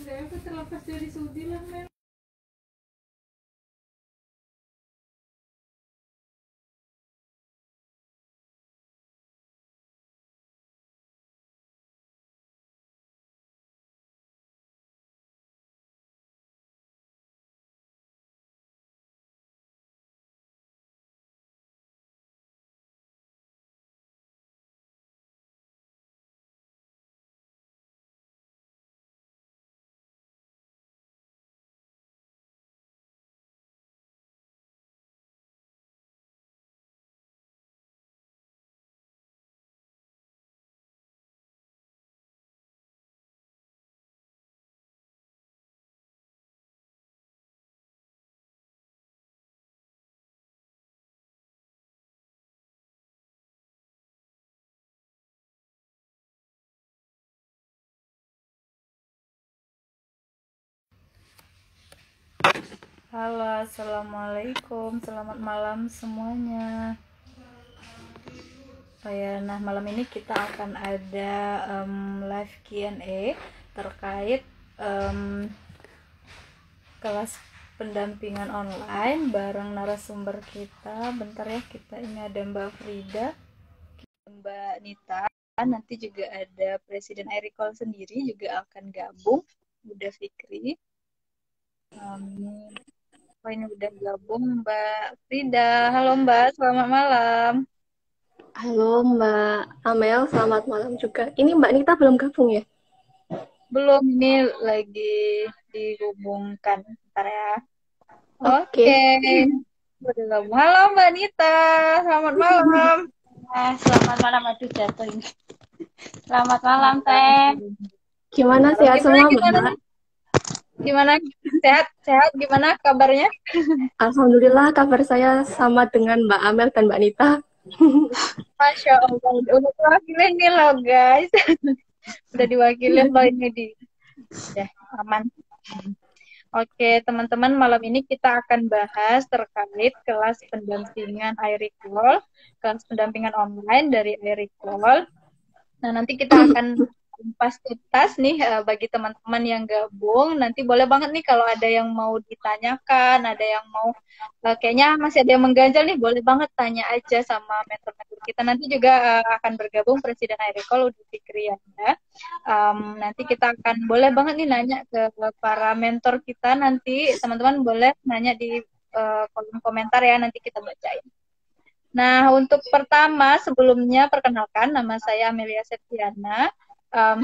Saya terlepas dari Sudi lah, men. Halo, assalamualaikum, selamat malam semuanya. Nah, malam ini kita akan ada live Q&A terkait kelas pendampingan online bareng narasumber kita. Bentar ya, kita ini ada Mbak Frida, Mbak Nita, nanti juga ada Presiden Airicall sendiri juga akan gabung, Bunda Fikri. Ini udah gabung Mbak Frida. Halo Mbak, selamat malam. Halo Mbak Amel, selamat malam juga. Ini Mbak Nita belum gabung ya? Belum, ini lagi dihubungkan. Bentar ya. Oke. Oke. Udah gabung. Halo Mbak Nita, selamat malam. Selamat malam, aduh jatuh ini. Selamat malam, Teh. Gimana, sehat semua Mbak? Gimana? Sehat gimana kabarnya? Alhamdulillah kabar saya sama dengan Mbak Amel dan Mbak Nita. Masya Allah, udah diwakilin nih loh guys. Udah diwakilin loh ini udah aman. Oke, teman-teman, malam ini kita akan bahas terkait kelas pendampingan iRecall, kelas pendampingan online dari iRecall. Nah, nanti kita akan kumpas tuntas nih bagi teman-teman yang gabung. Nanti boleh banget nih kalau ada yang mau ditanyakan, ada yang mau kayaknya masih ada yang mengganjal nih, boleh banget tanya aja sama mentor-mentor kita. Nanti juga akan bergabung Presiden iRecall Udi Fikriana. Nanti kita akan boleh banget nih nanya ke para mentor kita. Nanti teman-teman boleh nanya di kolom komentar ya, nanti kita bacain. Nah, untuk pertama, sebelumnya perkenalkan, nama saya Amelia Septiana.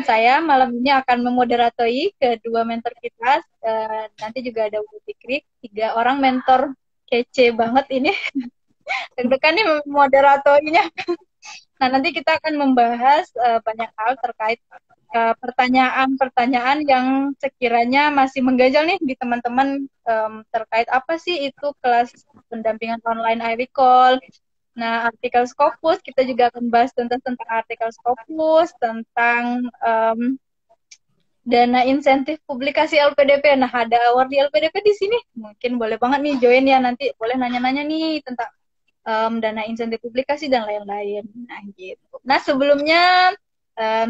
Saya malam ini akan memoderatoi kedua mentor kita. Nanti juga ada Udi Fikri, 3 orang mentor kece banget ini. Deg-degan nih moderatornya. Nah, nanti kita akan membahas banyak hal terkait pertanyaan-pertanyaan yang sekiranya masih mengganjal nih di teman-teman terkait apa sih itu kelas pendampingan online iRecall. Nah, artikel Scopus, kita juga akan bahas tentang artikel Scopus, tentang dana insentif publikasi LPDP. Nah, ada award di LPDP di sini. Mungkin boleh banget nih join ya, nanti boleh nanya-nanya nih tentang dana insentif publikasi dan lain-lain. Nah, gitu. Nah, sebelumnya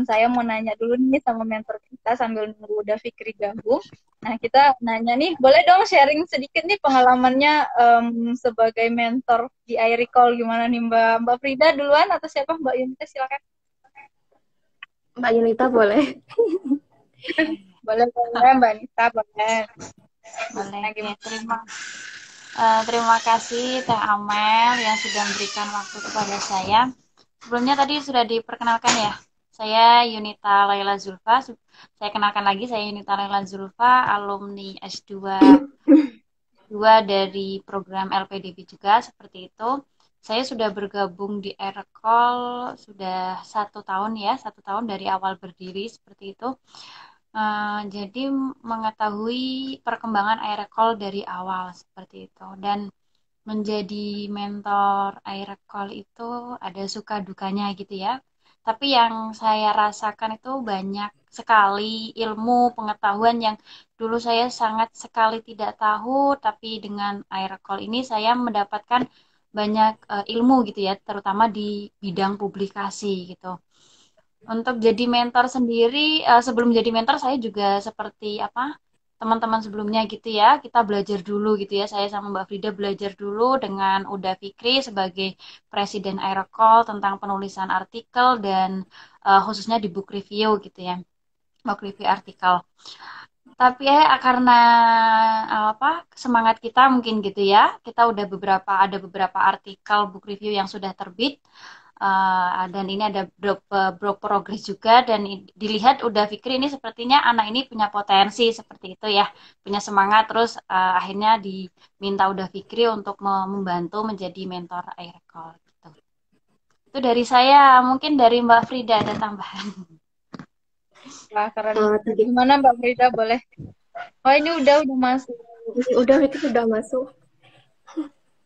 saya mau nanya dulu nih sama mentor kita sambil nunggu udah Fikri gabung. Nah, kita nanya nih, boleh dong sharing sedikit nih pengalamannya sebagai mentor di iRecall gimana nih Mbak Frida duluan atau siapa Mbak Yunita, silakan. Mbak Yunita boleh. Boleh Mbak Nita boleh. Boleh. Ya, terima kasih Teh Amel yang sudah memberikan waktu kepada saya. Sebelumnya tadi sudah diperkenalkan ya. Saya Yunita Laila Zulfa. Saya kenalkan lagi, saya Yunita Laila Zulfa, alumni S2 dari program LPDP juga, seperti itu. Saya sudah bergabung di iRecall sudah 1 tahun ya, 1 tahun dari awal berdiri seperti itu. Jadi mengetahui perkembangan iRecall dari awal seperti itu, dan menjadi mentor iRecall itu ada suka dukanya gitu ya. Tapi yang saya rasakan itu banyak sekali ilmu pengetahuan yang dulu saya sangat sekali tidak tahu, tapi dengan iRecall ini saya mendapatkan banyak ilmu gitu ya, terutama di bidang publikasi gitu. Untuk jadi mentor sendiri, sebelum jadi mentor saya juga seperti apa teman-teman sebelumnya gitu ya. Kita belajar dulu gitu ya. Saya sama Mbak Frida belajar dulu dengan Uda Fikri sebagai Presiden Aerocall tentang penulisan artikel dan khususnya di book review gitu ya. Book review artikel. Tapi ya karena apa semangat kita mungkin gitu ya. Kita udah ada beberapa artikel book review yang sudah terbit. Dan ini ada progres juga dan dilihat udah Fikri ini sepertinya anak ini punya potensi seperti itu ya, punya semangat terus akhirnya diminta udah Fikri untuk membantu menjadi mentor Aircall gitu. Itu dari saya, mungkin dari Mbak Frida ada tambahan. Wah, keren. Tadi Gimana Mbak Frida, boleh? Oh, ini udah masuk. itu sudah masuk.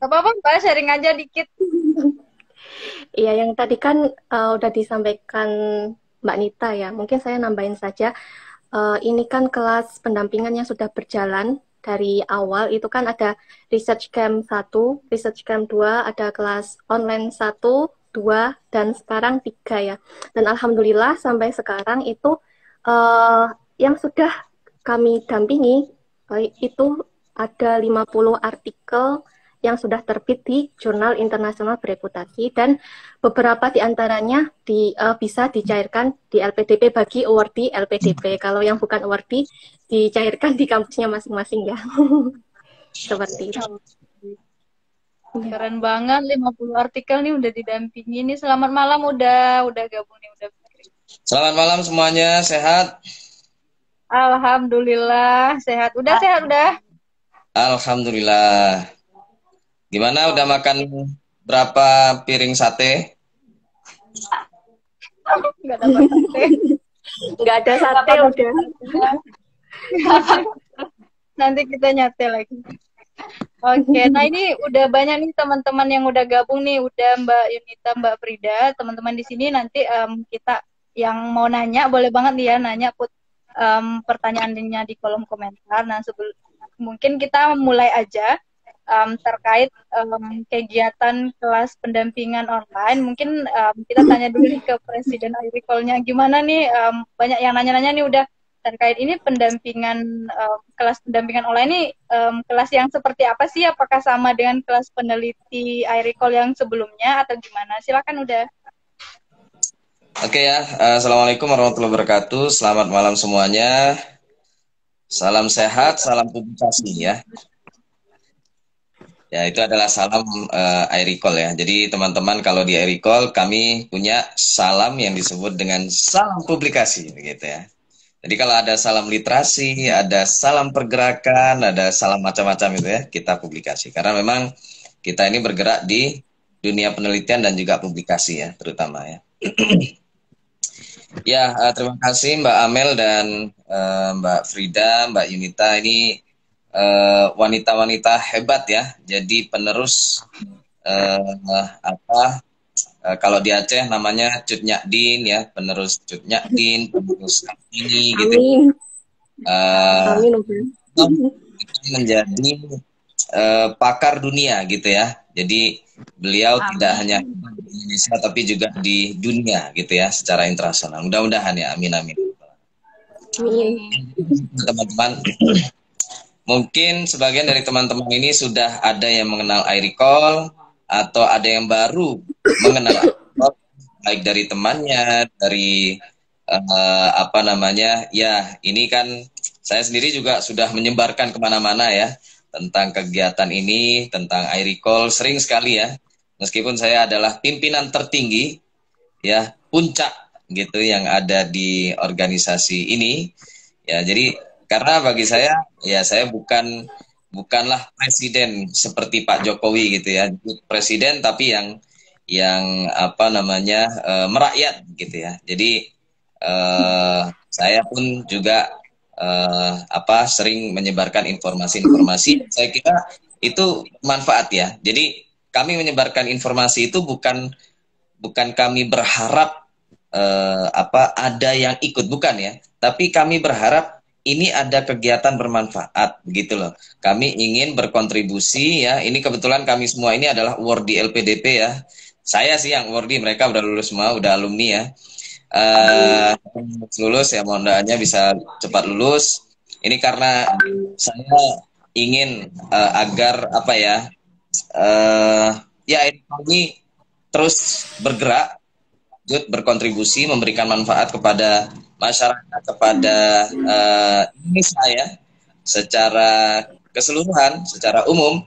Gak apa-apa Mbak, sharing aja dikit. Iya, yang tadi kan udah disampaikan Mbak Nita ya. Mungkin saya nambahin saja. Ini kan kelas pendampingan yang sudah berjalan dari awal. Itu kan ada Research Camp 1, Research Camp 2, ada kelas online 1, 2, dan sekarang 3 ya. Dan Alhamdulillah sampai sekarang itu yang sudah kami dampingi itu ada 50 artikel yang sudah terbit di jurnal internasional bereputasi dan beberapa di antaranya bisa dicairkan di LPDP bagi awardee LPDP. Kalau yang bukan awardee dicairkan di kampusnya masing-masing ya. Seperti itu. Keren banget, 50 artikel nih udah didampingi nih. Selamat malam udah gabung nih udah. Selamat malam semuanya, sehat? Alhamdulillah sehat. Udah sehat udah. Alhamdulillah. Gimana udah makan berapa piring sate? Enggak dapat sate. Enggak ada sate udah. Nanti kita nyate lagi. Oke, nah ini udah banyak nih teman-teman yang udah gabung nih, udah Mbak Yunita, Mbak Frida, teman-teman di sini nanti kita yang mau nanya boleh banget nih ya nanya pertanyaannya di kolom komentar. Nah mungkin kita mulai aja terkait kegiatan kelas pendampingan online. Mungkin kita tanya dulu nih ke Presiden Airicall-nya gimana nih, banyak yang nanya-nanya nih udah terkait ini pendampingan kelas pendampingan online ini kelas yang seperti apa sih? Apakah sama dengan kelas peneliti Airicall yang sebelumnya atau gimana? Silakan udah. Oke ya, Assalamualaikum warahmatullahi wabarakatuh. Selamat malam semuanya. Salam sehat, salam publikasi ya. Ya, itu adalah salam Airicall ya. Jadi teman-teman kalau di Airicall kami punya salam yang disebut dengan salam publikasi begitu ya. Jadi kalau ada salam literasi, ada salam pergerakan, ada salam macam-macam itu ya, kita publikasi. Karena memang kita ini bergerak di dunia penelitian dan juga publikasi ya, terutama ya. Ya, terima kasih Mbak Amel dan Mbak Frida, Mbak Yunita ini wanita-wanita hebat ya. Jadi penerus kalau di Aceh namanya Cut Nyakdin ya, penerus Cut Nyakdin, penerus ini gitu. Amin. Menjadi pakar dunia gitu ya. Jadi beliau tidak hanya di Indonesia tapi juga di dunia gitu ya, secara internasional. Mudah-mudahan ya, amin amin. Teman-teman, mungkin sebagian dari teman-teman ini sudah ada yang mengenal Airicall atau ada yang baru mengenal Airicall, baik dari temannya, dari ya ini kan saya sendiri juga sudah menyebarkan kemana-mana ya tentang kegiatan ini, tentang Airicall, sering sekali ya, meskipun saya adalah pimpinan tertinggi ya, puncak gitu yang ada di organisasi ini ya. Jadi karena bagi saya ya, saya bukanlah presiden seperti Pak Jokowi gitu ya, presiden tapi yang merakyat gitu ya. Jadi saya pun juga sering menyebarkan informasi-informasi. Saya kira itu manfaat ya. Jadi kami menyebarkan informasi itu bukan kami berharap ada yang ikut, bukan ya. Tapi kami berharap ini ada kegiatan bermanfaat begitu loh. Kami ingin berkontribusi ya. Ini kebetulan kami semua ini adalah awardee LPDP ya. Saya sih yang awardee, mereka udah lulus semua, udah alumni ya. lulus ya, mohon doanya bisa cepat lulus. Ini karena saya ingin agar apa ya, ya ini terus bergerak, berkontribusi, memberikan manfaat kepada masyarakat, kepada Indonesia ya, secara keseluruhan, secara umum,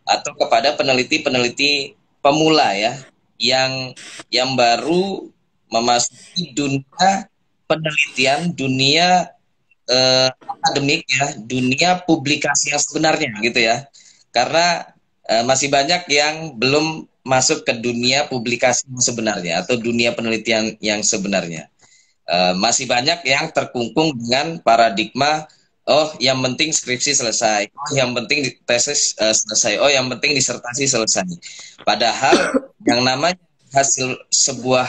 atau kepada peneliti-peneliti pemula ya, yang baru memasuki dunia penelitian, dunia akademik ya, dunia publikasi yang sebenarnya gitu ya. Karena masih banyak yang belum masuk ke dunia publikasi yang sebenarnya atau dunia penelitian yang sebenarnya. Masih banyak yang terkungkung dengan paradigma, oh yang penting skripsi selesai, oh yang penting tesis selesai, oh yang penting disertasi selesai. Padahal yang namanya hasil sebuah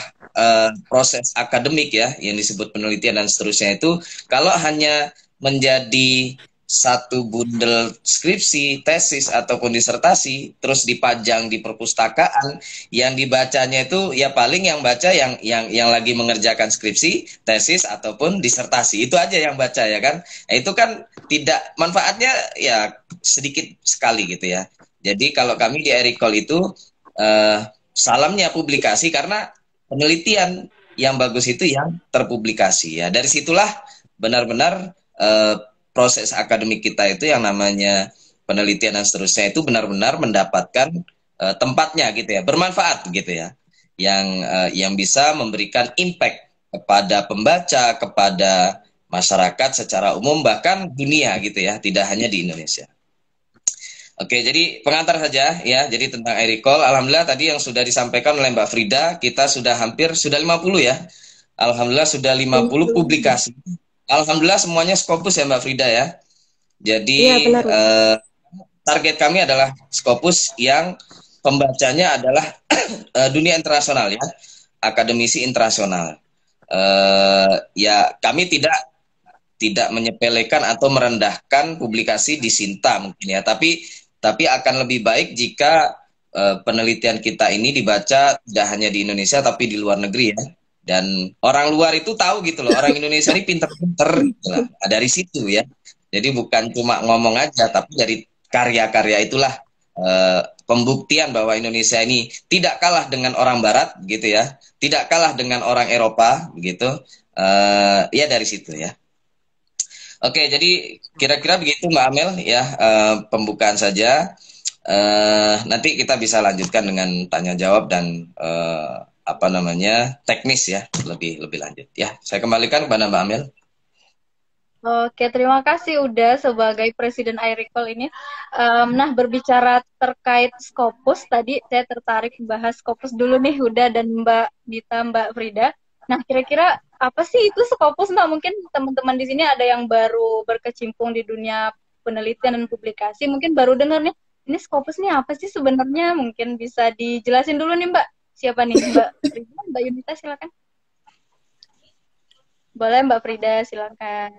proses akademik ya, yang disebut penelitian dan seterusnya itu, kalau hanya menjadi satu bundel skripsi, tesis ataupun disertasi terus dipajang di perpustakaan, yang dibacanya itu ya paling yang baca yang lagi mengerjakan skripsi, tesis ataupun disertasi. Itu aja yang baca ya kan. Nah, itu kan tidak, manfaatnya ya sedikit sekali gitu ya. Jadi kalau kami di Ericol itu salamnya publikasi, karena penelitian yang bagus itu yang terpublikasi ya. Dari situlah benar-benar proses akademik kita itu yang namanya penelitian dan seterusnya itu benar-benar mendapatkan tempatnya gitu ya, bermanfaat gitu ya, yang bisa memberikan impact kepada pembaca, kepada masyarakat secara umum, bahkan dunia gitu ya, tidak hanya di Indonesia. Oke, jadi pengantar saja ya. Jadi tentang Ericol, alhamdulillah tadi yang sudah disampaikan oleh Mbak Frida, kita sudah hampir sudah 50 ya. Alhamdulillah sudah 50 publikasi. Alhamdulillah semuanya Scopus ya Mbak Frida ya. Jadi Iya, benar. Target kami adalah Scopus yang pembacanya adalah dunia internasional ya, akademisi internasional. Ya kami tidak menyepelekan atau merendahkan publikasi di Sinta mungkin ya, tapi akan lebih baik jika penelitian kita ini dibaca tidak hanya di Indonesia tapi di luar negeri ya. Dan orang luar itu tahu gitu loh, orang Indonesia ini pinter-pinter gitu lah. Nah, dari situ ya. Jadi bukan cuma ngomong aja, tapi dari karya-karya itulah pembuktian bahwa Indonesia ini tidak kalah dengan orang Barat gitu ya, tidak kalah dengan orang Eropa gitu. Ya dari situ ya. Oke, jadi kira-kira begitu Mbak Amel ya, pembukaan saja. Nanti kita bisa lanjutkan dengan tanya jawab dan apa namanya teknis ya, lebih lanjut ya. Saya kembalikan kepada Mbak Amel. Oke, terima kasih udah sebagai Presiden iRecall ini. Nah, berbicara terkait Scopus, tadi saya tertarik bahas Scopus dulu nih, Huda dan Mbak Dita, Mbak Frida. Nah, kira-kira apa sih itu Scopus, Mbak? Mungkin teman-teman di sini ada yang baru berkecimpung di dunia penelitian dan publikasi, mungkin baru dengar nih, ini Scopus nih apa sih sebenarnya? Mungkin bisa dijelasin dulu nih, Mbak. Siapa nih, Mbak Frida? Mbak Yunita, silakan. Boleh Mbak Frida, silakan.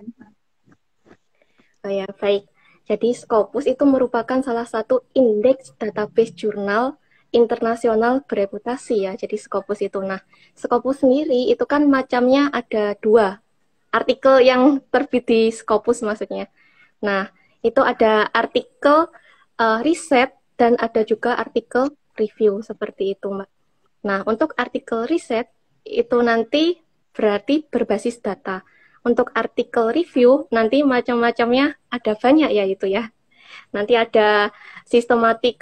Oh ya, baik. Jadi Scopus itu merupakan salah satu indeks database jurnal internasional bereputasi ya. Jadi Scopus itu. Nah, Scopus sendiri itu kan macamnya ada 2. Artikel yang terbit di Scopus maksudnya. Nah, itu ada artikel riset dan ada juga artikel review seperti itu, Mbak. Nah, untuk artikel riset itu nanti berarti berbasis data. Untuk artikel review, nanti macam-macamnya ada banyak ya itu ya. Nanti ada systematic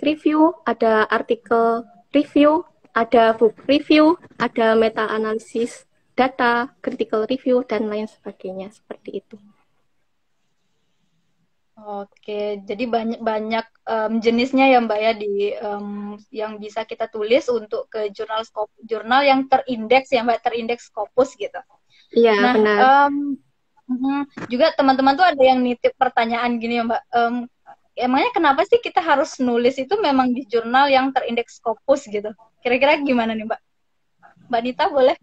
review, ada artikel review, ada book review, ada meta-analisis data, critical review, dan lain sebagainya. Seperti itu. Oke, jadi banyak jenisnya ya Mbak ya yang bisa kita tulis untuk ke jurnal yang terindeks ya Mbak, terindeks Scopus gitu. Iya, nah, benar. Juga teman-teman tuh ada yang nitip pertanyaan gini ya Mbak. Emangnya kenapa sih kita harus nulis itu memang di jurnal yang terindeks Scopus gitu? Kira-kira gimana nih Mbak? Mbak Nita boleh?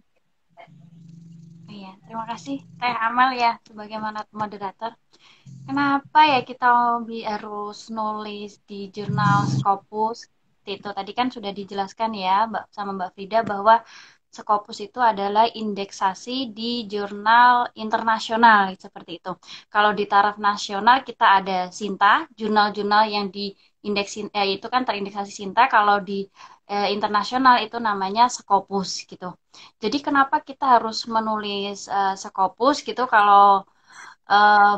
Iya, terima kasih Teh Amal ya sebagaimana moderator. Kenapa ya kita harus nulis di jurnal Scopus? Itu tadi kan sudah dijelaskan ya sama Mbak Frida bahwa Scopus itu adalah indeksasi di jurnal internasional seperti itu. Kalau di taraf nasional kita ada Sinta, jurnal-jurnal yang diindeksin itu kan terindeksasi Sinta. Kalau di internasional itu namanya Scopus gitu. Jadi kenapa kita harus menulis Scopus gitu kalau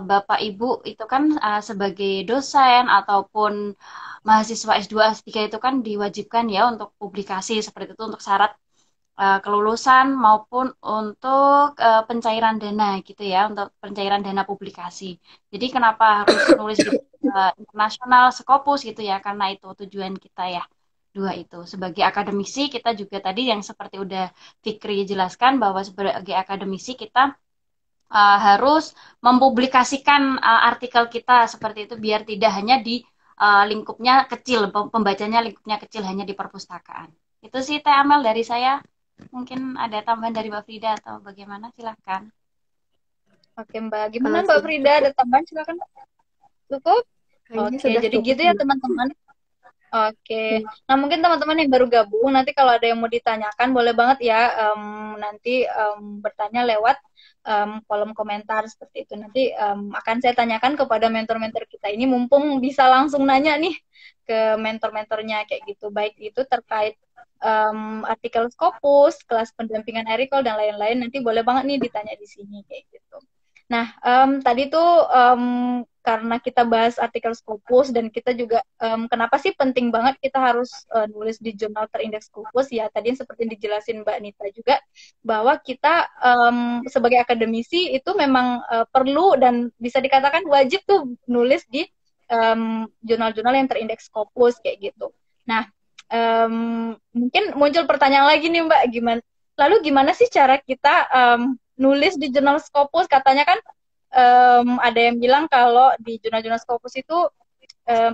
Bapak Ibu itu kan sebagai dosen ataupun mahasiswa S2 S3 itu kan diwajibkan ya untuk publikasi seperti itu untuk syarat kelulusan maupun untuk pencairan dana gitu ya, untuk pencairan dana publikasi. Jadi kenapa harus nulis di internasional Scopus gitu ya, karena itu tujuan kita ya. Dua itu. Sebagai akademisi kita juga tadi yang seperti udah Fikri jelaskan bahwa sebagai akademisi kita harus mempublikasikan artikel kita seperti itu biar tidak hanya di lingkupnya kecil, pembacanya lingkupnya kecil hanya di perpustakaan. Itu sih Teh Amel dari saya. Mungkin ada tambahan dari Mbak Frida atau bagaimana? Silahkan. Oke Mbak, gimana Mbak Frida? Ada tambahan? Silakan Mbak. Cukup? Oke, jadi cukup, gitu ya teman-teman. Oke, nah mungkin teman-teman yang baru gabung, nanti kalau ada yang mau ditanyakan, boleh banget ya nanti bertanya lewat kolom komentar seperti itu. Nanti akan saya tanyakan kepada mentor-mentor kita ini, mumpung bisa langsung nanya nih ke mentor-mentornya kayak gitu. Baik itu terkait artikel Scopus, kelas pendampingan Ericol, dan lain-lain, nanti boleh banget nih ditanya di sini kayak gitu. Nah, tadi tuh karena kita bahas artikel Scopus dan kita juga kenapa sih penting banget kita harus nulis di jurnal terindeks Scopus ya, tadi yang seperti yang dijelasin Mbak Nita juga bahwa kita sebagai akademisi itu memang perlu dan bisa dikatakan wajib tuh nulis di jurnal-jurnal yang terindeks Scopus kayak gitu. Nah, mungkin muncul pertanyaan lagi nih Mbak, gimana sih cara kita nulis di jurnal Scopus? Katanya kan ada yang bilang kalau di jurnal-jurnal Scopus itu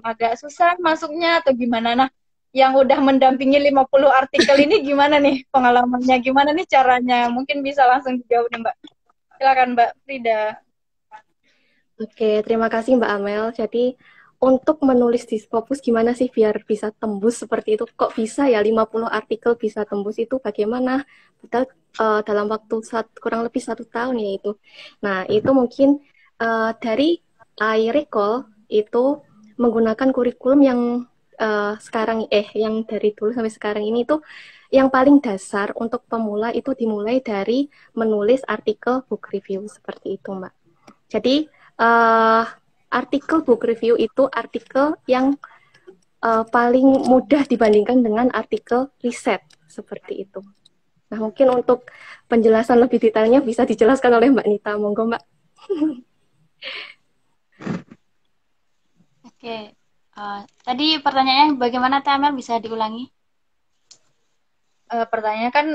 agak susah masuknya atau gimana. Nah, yang udah mendampingi 50 artikel ini gimana nih pengalamannya? Gimana nih caranya? Mungkin bisa langsung dijawab nih Mbak. Silakan Mbak Frida. Oke, terima kasih Mbak Amel. Jadi untuk menulis di Scopus gimana sih biar bisa tembus seperti itu? Kok bisa ya 50 artikel bisa tembus itu bagaimana? Padahal dalam waktu kurang lebih 1 tahun ya itu. Nah, itu mungkin dari iRecall itu menggunakan kurikulum yang sekarang yang dari dulu sampai sekarang ini itu yang paling dasar untuk pemula itu dimulai dari menulis artikel book review seperti itu, Mbak. Jadi artikel book review itu artikel yang paling mudah dibandingkan dengan artikel riset seperti itu. Nah, mungkin untuk penjelasan lebih detailnya bisa dijelaskan oleh Mbak Nita. Monggo, Mbak. Oke. Tadi pertanyaannya bagaimana Teh Amel, bisa diulangi? Pertanyaannya kan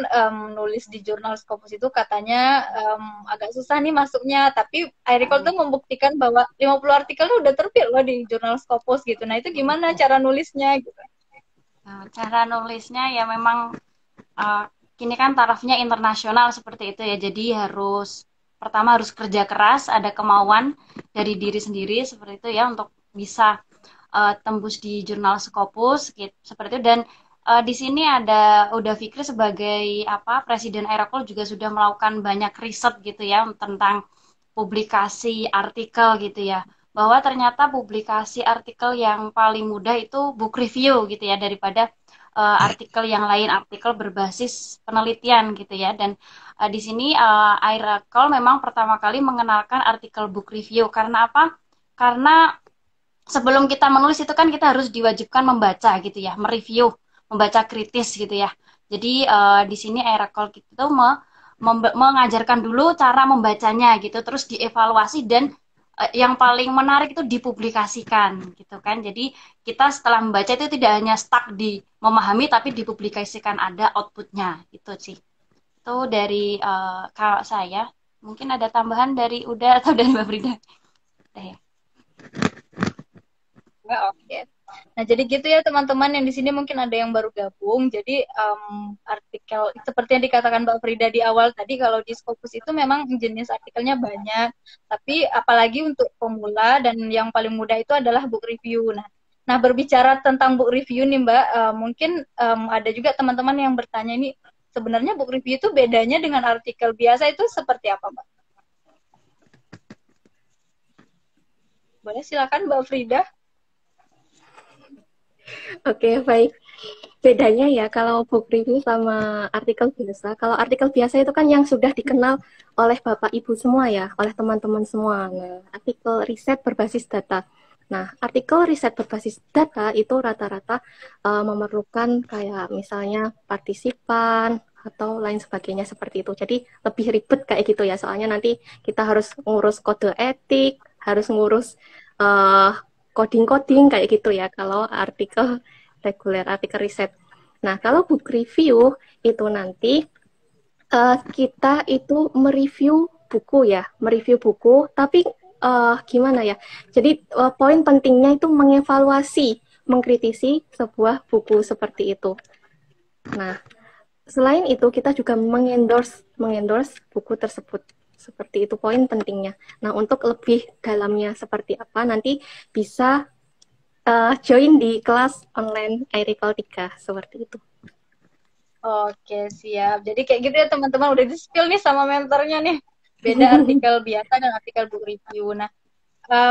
nulis di jurnal Scopus itu katanya agak susah nih masuknya, tapi iRecall tuh membuktikan bahwa 50 artikel tuh udah terbit loh di jurnal Scopus gitu. Nah, itu gimana cara nulisnya gitu? Nah, cara nulisnya ya memang kini kan tarafnya internasional seperti itu ya, jadi pertama harus kerja keras, ada kemauan dari diri sendiri seperti itu ya untuk bisa tembus di jurnal Scopus gitu, seperti itu. Dan di sini udah Fikri sebagai Presiden Ericol juga sudah melakukan banyak riset gitu ya tentang publikasi artikel gitu ya, bahwa ternyata publikasi artikel yang paling mudah itu book review gitu ya daripada artikel yang lain, artikel berbasis penelitian gitu ya. Dan di sini iRecol memang pertama kali mengenalkan artikel book review. Karena apa? Karena sebelum kita menulis itu kan kita harus diwajibkan membaca gitu ya, mereview, membaca kritis gitu ya. Jadi di sini iRecol itu mengajarkan dulu cara membacanya gitu, terus dievaluasi dan yang paling menarik itu dipublikasikan gitu kan. Jadi kita setelah membaca itu tidak hanya stuck di memahami tapi dipublikasikan, ada outputnya itu sih. Itu dari kalau saya. Mungkin ada tambahan dari Uda atau dari Mbak Frida? Ya. Oke. Nah, jadi gitu ya teman-teman yang di sini mungkin ada yang baru gabung. Jadi artikel seperti yang dikatakan Mbak Frida di awal tadi, kalau di Scopus itu memang jenis artikelnya banyak. Tapi apalagi untuk pemula dan yang paling mudah itu adalah book review. Nah berbicara tentang book review nih Mbak, mungkin ada juga teman-teman yang bertanya ini, sebenarnya book review itu bedanya dengan artikel biasa itu seperti apa, Mbak? Boleh silakan Mbak Frida. Oke, baik. Bedanya ya kalau book review sama artikel biasa. Kalau artikel biasa itu kan yang sudah dikenal oleh Bapak Ibu semua ya, oleh teman-teman semua. Nah, artikel riset berbasis data. Nah, artikel riset berbasis data itu rata-rata memerlukan kayak misalnya partisipan atau lain sebagainya seperti itu. Jadi lebih ribet kayak gitu ya. Soalnya nanti kita harus ngurus kode etik, harus ngurus uh, coding-coding kayak gitu ya. Kalau artikel reguler, artikel riset. Nah, kalau book review itu nanti kita itu mereview buku ya, mereview buku, tapi gimana ya? Jadi poin pentingnya itu mengevaluasi, mengkritisi sebuah buku seperti itu. Nah, selain itu kita juga mengendorse buku tersebut. Seperti itu poin pentingnya. Nah, untuk lebih dalamnya seperti apa nanti bisa join di kelas online iRecall 3 seperti itu. Oke, siap. Jadi kayak gitu ya teman-teman, udah di-spill nih sama mentornya nih. Beda artikel biasa dan artikel book review. Nah,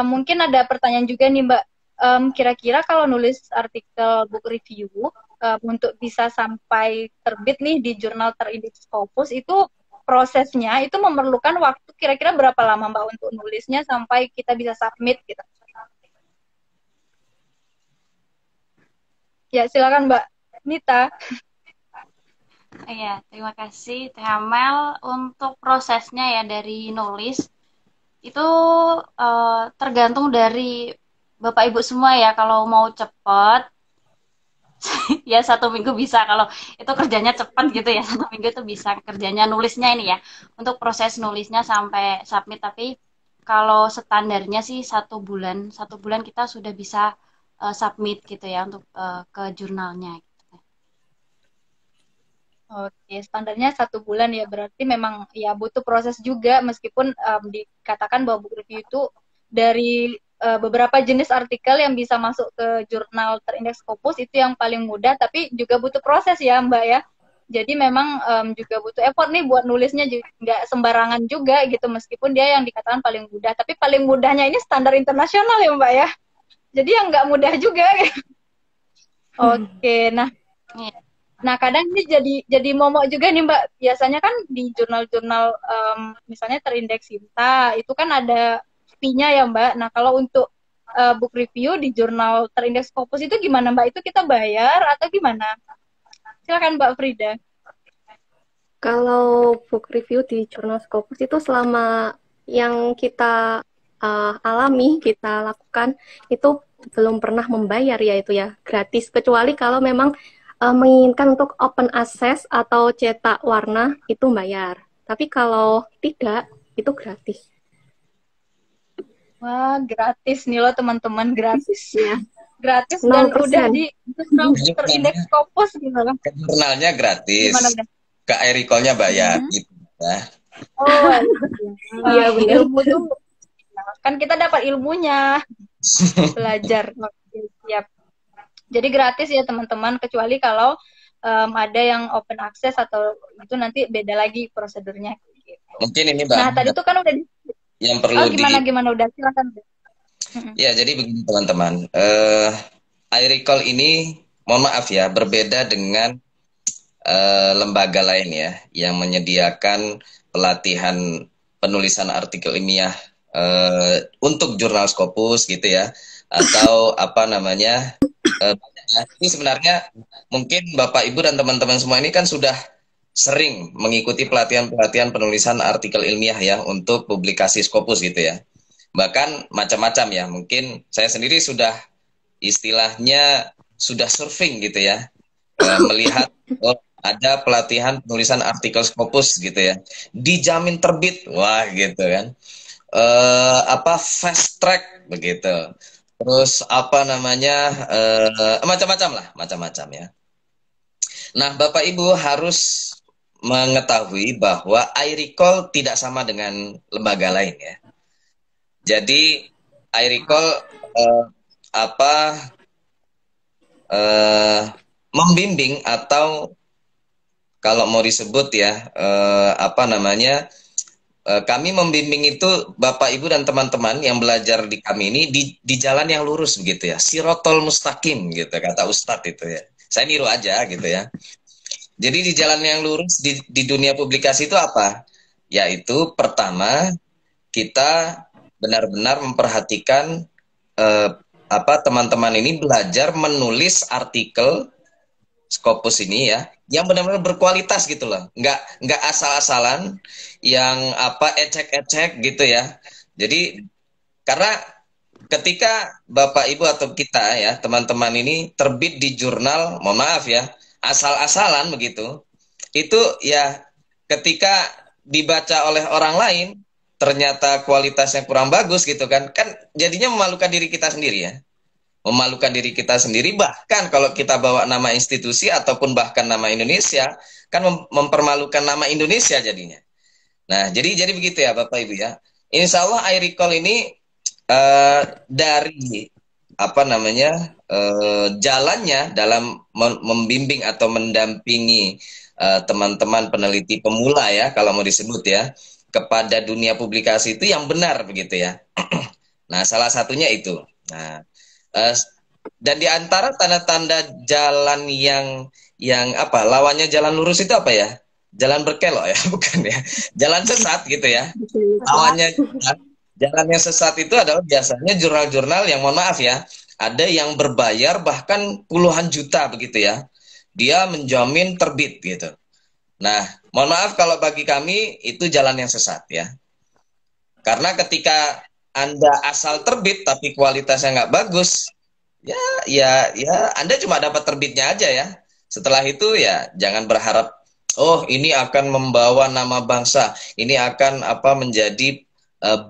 mungkin ada pertanyaan juga nih Mbak. Kira-kira kalau nulis artikel book review, untuk bisa sampai terbit nih di jurnal terindeks Scopus, itu prosesnya itu memerlukan waktu kira-kira berapa lama Mbak untuk nulisnya sampai kita bisa submit gitu? Ya, silakan Mbak Nita. Iya, terima kasih Teh Amel. Untuk prosesnya ya dari nulis itu tergantung dari Bapak Ibu semua ya. Kalau mau cepat ya 1 minggu bisa. Kalau itu kerjanya cepat gitu ya 1 minggu itu bisa kerjanya nulisnya ini ya. Untuk proses nulisnya sampai submit. Tapi kalau standarnya sih 1 bulan. 1 bulan kita sudah bisa submit gitu ya untuk ke jurnalnya. Oke, standarnya 1 bulan ya, berarti memang ya butuh proses juga, meskipun dikatakan bahwa book review itu dari beberapa jenis artikel yang bisa masuk ke jurnal terindeks Scopus itu yang paling mudah, tapi juga butuh proses ya Mbak ya. Jadi memang juga butuh effort nih buat nulisnya, nggak sembarangan juga gitu, meskipun dia yang dikatakan paling mudah, tapi paling mudahnya ini standar internasional ya Mbak ya. Jadi yang nggak mudah juga. Oke, Nah, kadang ini jadi momok juga nih Mbak. Biasanya kan di jurnal-jurnal misalnya terindeks Sinta, itu kan ada fee-nya ya Mbak. Nah, kalau untuk book review di jurnal terindeks Scopus itu gimana Mbak? Itu kita bayar atau gimana? Silakan Mbak Frida. Kalau book review di jurnal Scopus itu selama yang kita alami, kita lakukan, itu belum pernah membayar ya itu ya, gratis. Kecuali kalau memang menginginkan untuk open access atau cetak warna itu bayar. Tapi kalau tidak, itu gratis. Wah, gratis nih loh teman-teman, gratis. Ya. Gratis dan udah di terindeks Scopus gitu loh. Jurnalnya gratis. Ke iRecall-nya bayar gitu ya. Oh, iya benar. Ilmu tuh kan kita dapat ilmunya. Belajar. Oke, siap. Jadi gratis ya teman-teman, kecuali kalau ada yang open access atau itu nanti beda lagi prosedurnya. Gitu. Mungkin ini Mbak. Nah tadi tuh kan udah yang perlu gimana udah silakan. Ya jadi begini teman-teman, iRecall ini mohon maaf ya berbeda dengan lembaga lain ya yang menyediakan pelatihan penulisan artikel ilmiah untuk jurnal Scopus gitu ya, atau apa namanya. Ini sebenarnya mungkin Bapak Ibu dan teman-teman semua ini kan sudah sering mengikuti pelatihan-pelatihan penulisan artikel ilmiah ya untuk publikasi Scopus gitu ya. Bahkan macam-macam ya. Mungkin saya sendiri sudah istilahnya sudah surfing gitu ya. Melihat ada pelatihan penulisan artikel Scopus gitu ya. Dijamin terbit. Wah gitu kan. Fast track begitu. Terus apa namanya macam-macam ya. Nah, Bapak Ibu harus mengetahui bahwa iRecall tidak sama dengan lembaga lain ya. Jadi iRecall membimbing atau kalau mau disebut ya, apa namanya, kami membimbing itu Bapak Ibu dan teman-teman yang belajar di kami ini di jalan yang lurus begitu ya, sirotol mustaqim gitu kata Ustadz itu ya. Saya niru aja gitu ya. Jadi di jalan yang lurus di dunia publikasi itu apa? Yaitu pertama kita benar-benar memperhatikan apa teman-teman ini belajar menulis artikel Scopus ini ya, yang benar-benar berkualitas gitu loh, nggak asal-asalan, yang apa ecek-ecek gitu ya. Jadi karena ketika Bapak Ibu atau kita ya teman-teman ini terbit di jurnal, mohon maaf ya, asal-asalan begitu, itu ya ketika dibaca oleh orang lain ternyata kualitasnya kurang bagus gitu kan, kan jadinya memalukan diri kita sendiri ya, memalukan diri kita sendiri, bahkan kalau kita bawa nama institusi ataupun bahkan nama Indonesia kan mempermalukan nama Indonesia jadinya. Nah jadi begitu ya Bapak Ibu ya. Insya Allah iRecall ini dari apa namanya jalannya dalam membimbing atau mendampingi teman-teman peneliti pemula ya kalau mau disebut ya kepada dunia publikasi itu yang benar begitu ya. Nah salah satunya itu. Nah dan di antara tanda-tanda jalan yang apa lawannya jalan lurus itu apa ya? Jalan berkelok ya, bukan ya? Jalan sesat gitu ya. Lawannya jalan yang sesat itu adalah biasanya jurnal-jurnal yang mohon maaf ya, ada yang berbayar bahkan puluhan juta begitu ya. Dia menjamin terbit gitu. Nah, mohon maaf kalau bagi kami itu jalan yang sesat ya. Karena ketika Anda asal terbit tapi kualitasnya nggak bagus, ya Anda cuma dapat terbitnya aja ya. Setelah itu ya jangan berharap oh ini akan membawa nama bangsa, ini akan apa menjadi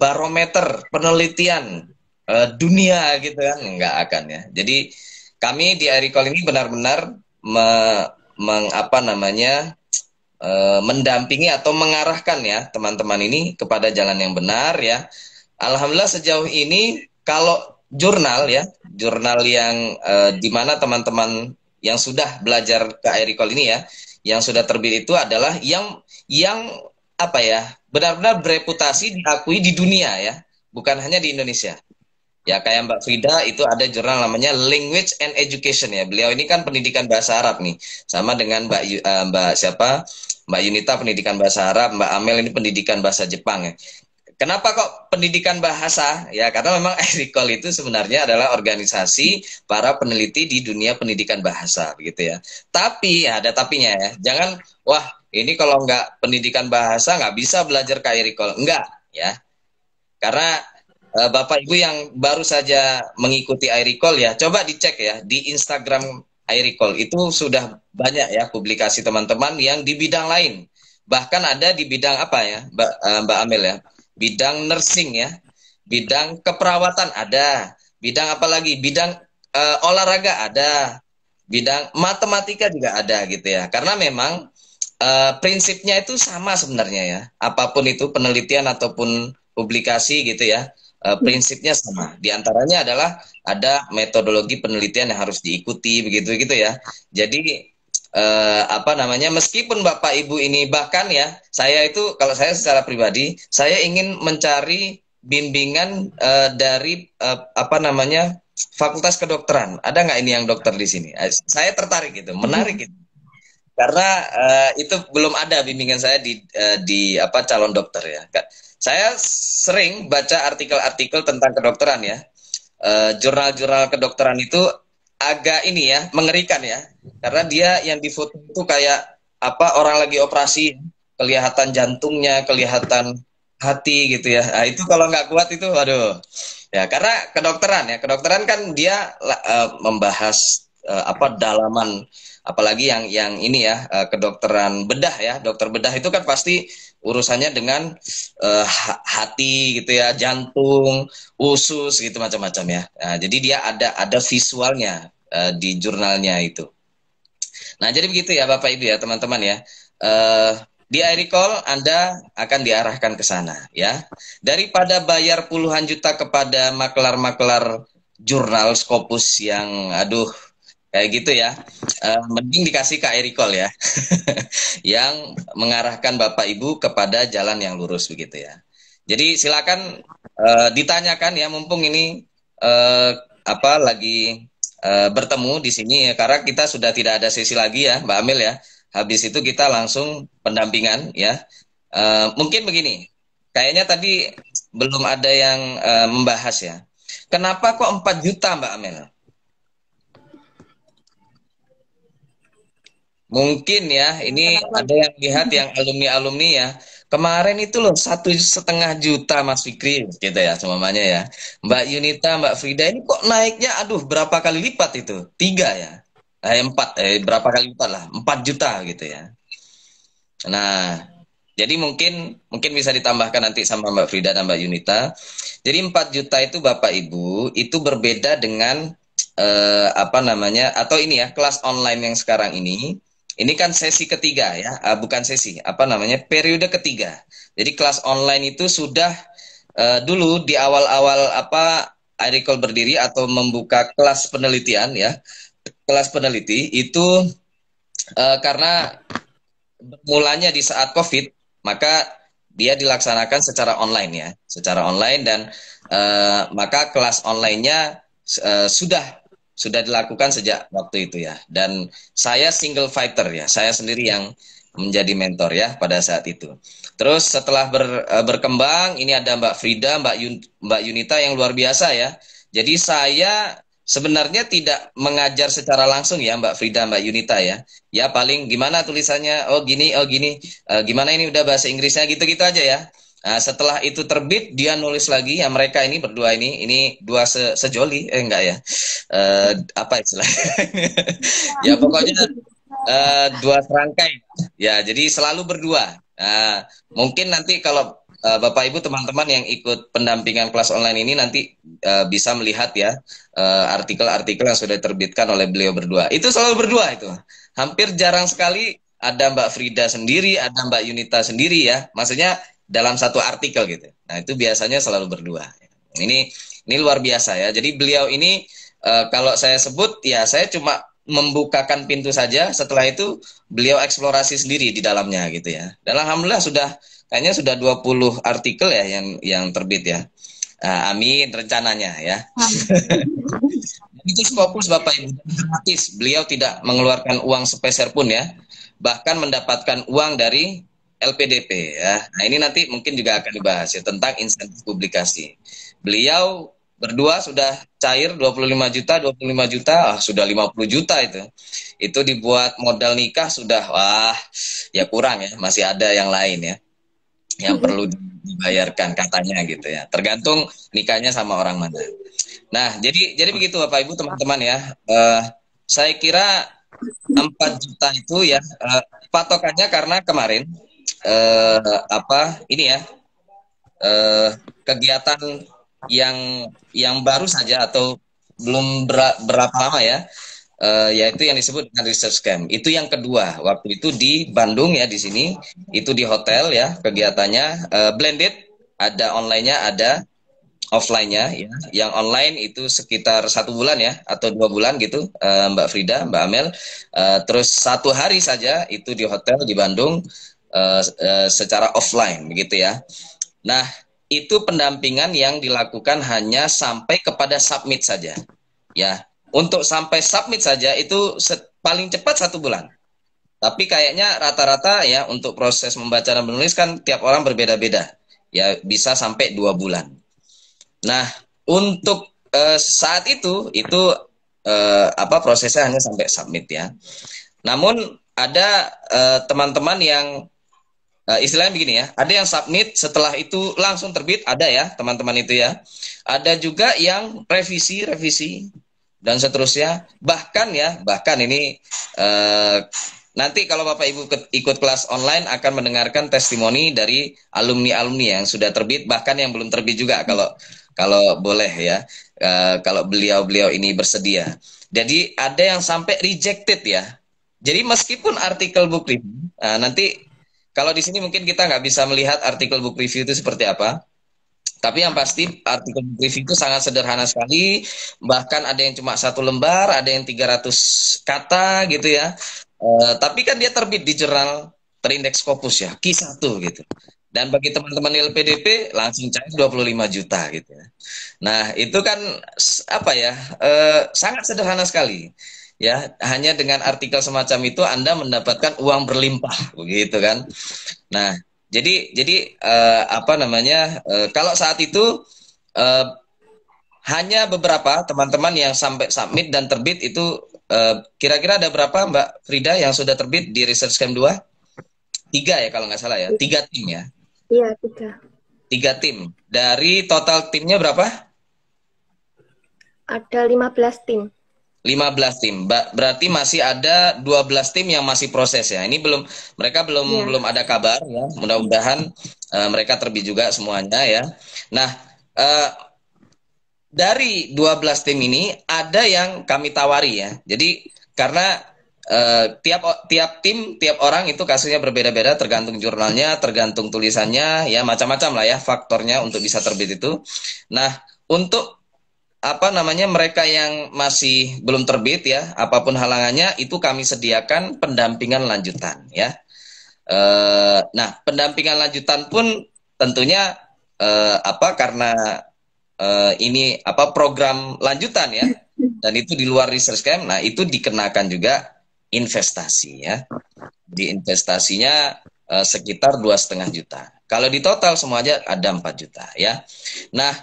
barometer penelitian dunia gitu kan, nggak akan ya. Jadi kami di iRecall ini benar-benar apa namanya mendampingi atau mengarahkan ya teman-teman ini kepada jalan yang benar ya. Alhamdulillah sejauh ini kalau jurnal ya, jurnal yang di mana teman-teman yang sudah belajar ke iRecall ini ya, yang sudah terbit itu adalah yang apa ya, benar-benar bereputasi diakui di dunia ya, bukan hanya di Indonesia. Ya kayak Mbak Frida itu ada jurnal namanya Language and Education ya. Beliau ini kan pendidikan bahasa Arab nih, sama dengan Mbak siapa? Mbak Yunita pendidikan bahasa Arab, Mbak Amel ini pendidikan bahasa Jepang ya. Kenapa kok pendidikan bahasa? Ya karena memang iRecall itu sebenarnya adalah organisasi para peneliti di dunia pendidikan bahasa begitu ya. Tapi ya ada tapinya ya. Jangan wah ini kalau nggak pendidikan bahasa nggak bisa belajar ke iRecall. Enggak ya. Karena Bapak Ibu yang baru saja mengikuti iRecall ya, coba dicek ya di Instagram iRecall itu sudah banyak ya publikasi teman-teman yang di bidang lain. Bahkan ada di bidang apa ya, Mbak Amel ya? Bidang nursing ya, bidang keperawatan ada, bidang apa lagi, bidang olahraga ada, bidang matematika juga ada gitu ya. Karena memang prinsipnya itu sama sebenarnya ya, apapun itu penelitian ataupun publikasi gitu ya, prinsipnya sama. Di antaranya adalah ada metodologi penelitian yang harus diikuti begitu gitu ya. Jadi apa namanya, meskipun Bapak Ibu ini bahkan ya, saya itu kalau saya secara pribadi saya ingin mencari bimbingan dari apa namanya Fakultas Kedokteran. Ada nggak ini yang dokter di sini? Saya tertarik gitu, menarik gitu. Karena itu belum ada bimbingan saya di apa calon dokter ya. Saya sering baca artikel-artikel tentang kedokteran ya. Jurnal-jurnal kedokteran itu agak ini ya, mengerikan ya. Karena dia yang difoto itu kayak apa orang lagi operasi, kelihatan jantungnya, kelihatan hati gitu ya. Nah, itu kalau nggak kuat itu waduh. Ya, karena kedokteran kan dia membahas apa dalaman, apalagi yang ini ya, kedokteran bedah ya. Dokter bedah itu kan pasti urusannya dengan hati gitu ya, jantung, usus gitu macam-macam ya. Nah, jadi dia ada visualnya di jurnalnya itu. Nah, jadi begitu ya Bapak Ibu ya, teman-teman ya. Di iRecall Anda akan diarahkan ke sana ya. Daripada bayar puluhan juta kepada makelar-makelar jurnal Scopus yang aduh kayak gitu ya. Mending dikasih ke Ericol ya, yang mengarahkan Bapak Ibu kepada jalan yang lurus begitu ya. Jadi silakan ditanyakan ya, mumpung ini lagi bertemu di sini ya, karena kita sudah tidak ada sesi lagi ya, Mbak Amel ya. Habis itu kita langsung pendampingan ya. Mungkin begini, kayaknya tadi belum ada yang membahas ya. Kenapa kok 4 juta Mbak Amel? Mungkin ya, ini ada yang lihat yang alumni-alumni ya. Kemarin itu loh 1,5 juta Mas Fikri gitu ya semuanya ya. Mbak Yunita, Mbak Frida ini kok naiknya aduh berapa kali lipat itu? 3 ya. 4 berapa kali lipat lah? 4 juta gitu ya. Nah, jadi mungkin bisa ditambahkan nanti sama Mbak Frida dan Mbak Yunita. Jadi 4 juta itu Bapak Ibu itu berbeda dengan atau ini ya, kelas online yang sekarang ini. Ini kan sesi ketiga ya, bukan sesi, periode ketiga. Jadi kelas online itu sudah dulu di awal-awal iRecall berdiri atau membuka kelas penelitian ya. Kelas peneliti itu karena mulanya di saat COVID, maka dia dilaksanakan secara online ya, secara online dan maka kelas online-nya sudah dilakukan sejak waktu itu ya. Dan saya single fighter ya, saya sendiri yang menjadi mentor ya pada saat itu. Terus setelah berkembang, ini ada Mbak Frida, Mbak Yunita yang luar biasa ya. Jadi saya sebenarnya tidak mengajar secara langsung ya Mbak Frida, Mbak Yunita ya. Ya paling gimana tulisannya, oh gini, gimana ini udah bahasa Inggrisnya gitu-gitu aja ya. Nah, setelah itu terbit, dia nulis lagi ya, mereka ini berdua ini dua sejoli, enggak ya, apa istilahnya? Ya pokoknya dua serangkai. Ya, jadi selalu berdua. Nah, mungkin nanti kalau Bapak Ibu teman-teman yang ikut pendampingan kelas online ini nanti bisa melihat ya artikel-artikel yang sudah diterbitkan oleh beliau berdua. Itu selalu berdua itu. Hampir jarang sekali ada Mbak Frida sendiri, ada Mbak Yunita sendiri ya. Maksudnya dalam satu artikel gitu. Nah, itu biasanya selalu berdua. Ini luar biasa ya. Jadi beliau ini kalau saya sebut ya saya cuma membukakan pintu saja. Setelah itu beliau eksplorasi sendiri di dalamnya gitu ya. Dan alhamdulillah kayaknya sudah 20 artikel ya yang terbit ya. Amin rencananya ya. Itu fokus Bapak Ibu, gratis. Beliau tidak mengeluarkan uang sepeser pun ya. Bahkan mendapatkan uang dari LPDP ya. Nah, ini nanti mungkin juga akan dibahas ya tentang insentif publikasi. Beliau berdua sudah cair 25 juta, sudah 50 juta itu. Itu dibuat modal nikah sudah ya kurang ya, masih ada yang lain ya. Yang perlu dibayarkan katanya gitu ya. Tergantung nikahnya sama orang mana. Nah, jadi begitu Bapak Ibu teman-teman ya. Saya kira 4 juta itu ya patokannya karena kemarin kegiatan yang baru saja atau belum berapa lama ya, yaitu yang disebut dengan research camp. Itu yang kedua, waktu itu di Bandung ya, di sini itu di hotel ya kegiatannya, blended, ada online-nya, ada offline-nya ya. Yang online itu sekitar 1 bulan ya atau 2 bulan gitu, Mbak Frida, Mbak Amel. Terus 1 hari saja itu di hotel di Bandung secara offline begitu ya. Nah, itu pendampingan yang dilakukan hanya sampai kepada submit saja. Ya, untuk sampai submit saja itu paling cepat 1 bulan. Tapi kayaknya rata-rata ya untuk proses membaca dan menulis kan tiap orang berbeda-beda. Ya, bisa sampai 2 bulan. Nah, untuk saat itu prosesnya hanya sampai submit ya. Namun ada teman-teman yang istilahnya begini ya, ada yang submit setelah itu langsung terbit, ada ya teman-teman itu ya. Ada juga yang revisi dan seterusnya. Bahkan ini nanti kalau Bapak Ibu ikut kelas online akan mendengarkan testimoni dari alumni-alumni yang sudah terbit, bahkan yang belum terbit juga kalau boleh ya, kalau beliau ini bersedia. Jadi ada yang sampai rejected ya. Jadi meskipun artikel book review, nanti kalau di sini mungkin kita nggak bisa melihat artikel book review itu seperti apa. Tapi yang pasti artikel brief itu sangat sederhana sekali, bahkan ada yang cuma 1 lembar, ada yang 300 kata gitu ya. Tapi kan dia terbit di jurnal terindeks Scopus ya, Q1 gitu. Dan bagi teman-teman LPDP langsung cair 25 juta gitu ya. Nah, itu kan apa ya? Sangat sederhana sekali. Ya, hanya dengan artikel semacam itu Anda mendapatkan uang berlimpah begitu kan. Nah, jadi apa namanya? Kalau saat itu eh, hanya beberapa teman-teman yang sampai submit dan terbit itu kira-kira ada berapa Mbak Frida yang sudah terbit di Research Camp 2? 3 ya kalau nggak salah ya. 3 tim ya. Iya, 3. 3 tim. Dari total timnya berapa? Ada 15 tim. 15 tim. Berarti masih ada 12 tim yang masih proses ya. Ini mereka Iya. belum ada kabar ya. Mudah-mudahan mereka terbit juga semuanya ya. Nah, dari 12 tim ini ada yang kami tawari ya. Jadi karena tiap tim, tiap orang itu kasusnya berbeda-beda, tergantung jurnalnya, tergantung tulisannya, ya macam-macam lah ya faktornya untuk bisa terbit itu. Nah, untuk apa namanya mereka yang masih belum terbit ya, apapun halangannya itu kami sediakan pendampingan lanjutan ya. Nah, pendampingan lanjutan pun tentunya karena ini program lanjutan ya, dan itu di luar research camp. Nah, itu dikenakan juga investasi ya. Di investasinya sekitar 2,5 juta. Kalau di total semuanya ada 4 juta ya. Nah,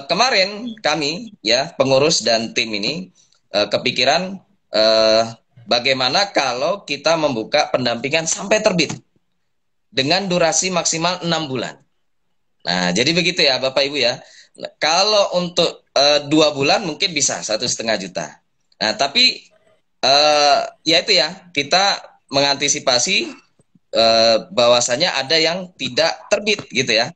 kemarin kami ya pengurus dan tim ini kepikiran bagaimana kalau kita membuka pendampingan sampai terbit dengan durasi maksimal 6 bulan. Nah, jadi begitu ya Bapak Ibu ya. Kalau untuk 2 bulan mungkin bisa 1,5 juta. Nah, tapi ya itu ya, kita mengantisipasi bahwasanya ada yang tidak terbit gitu ya,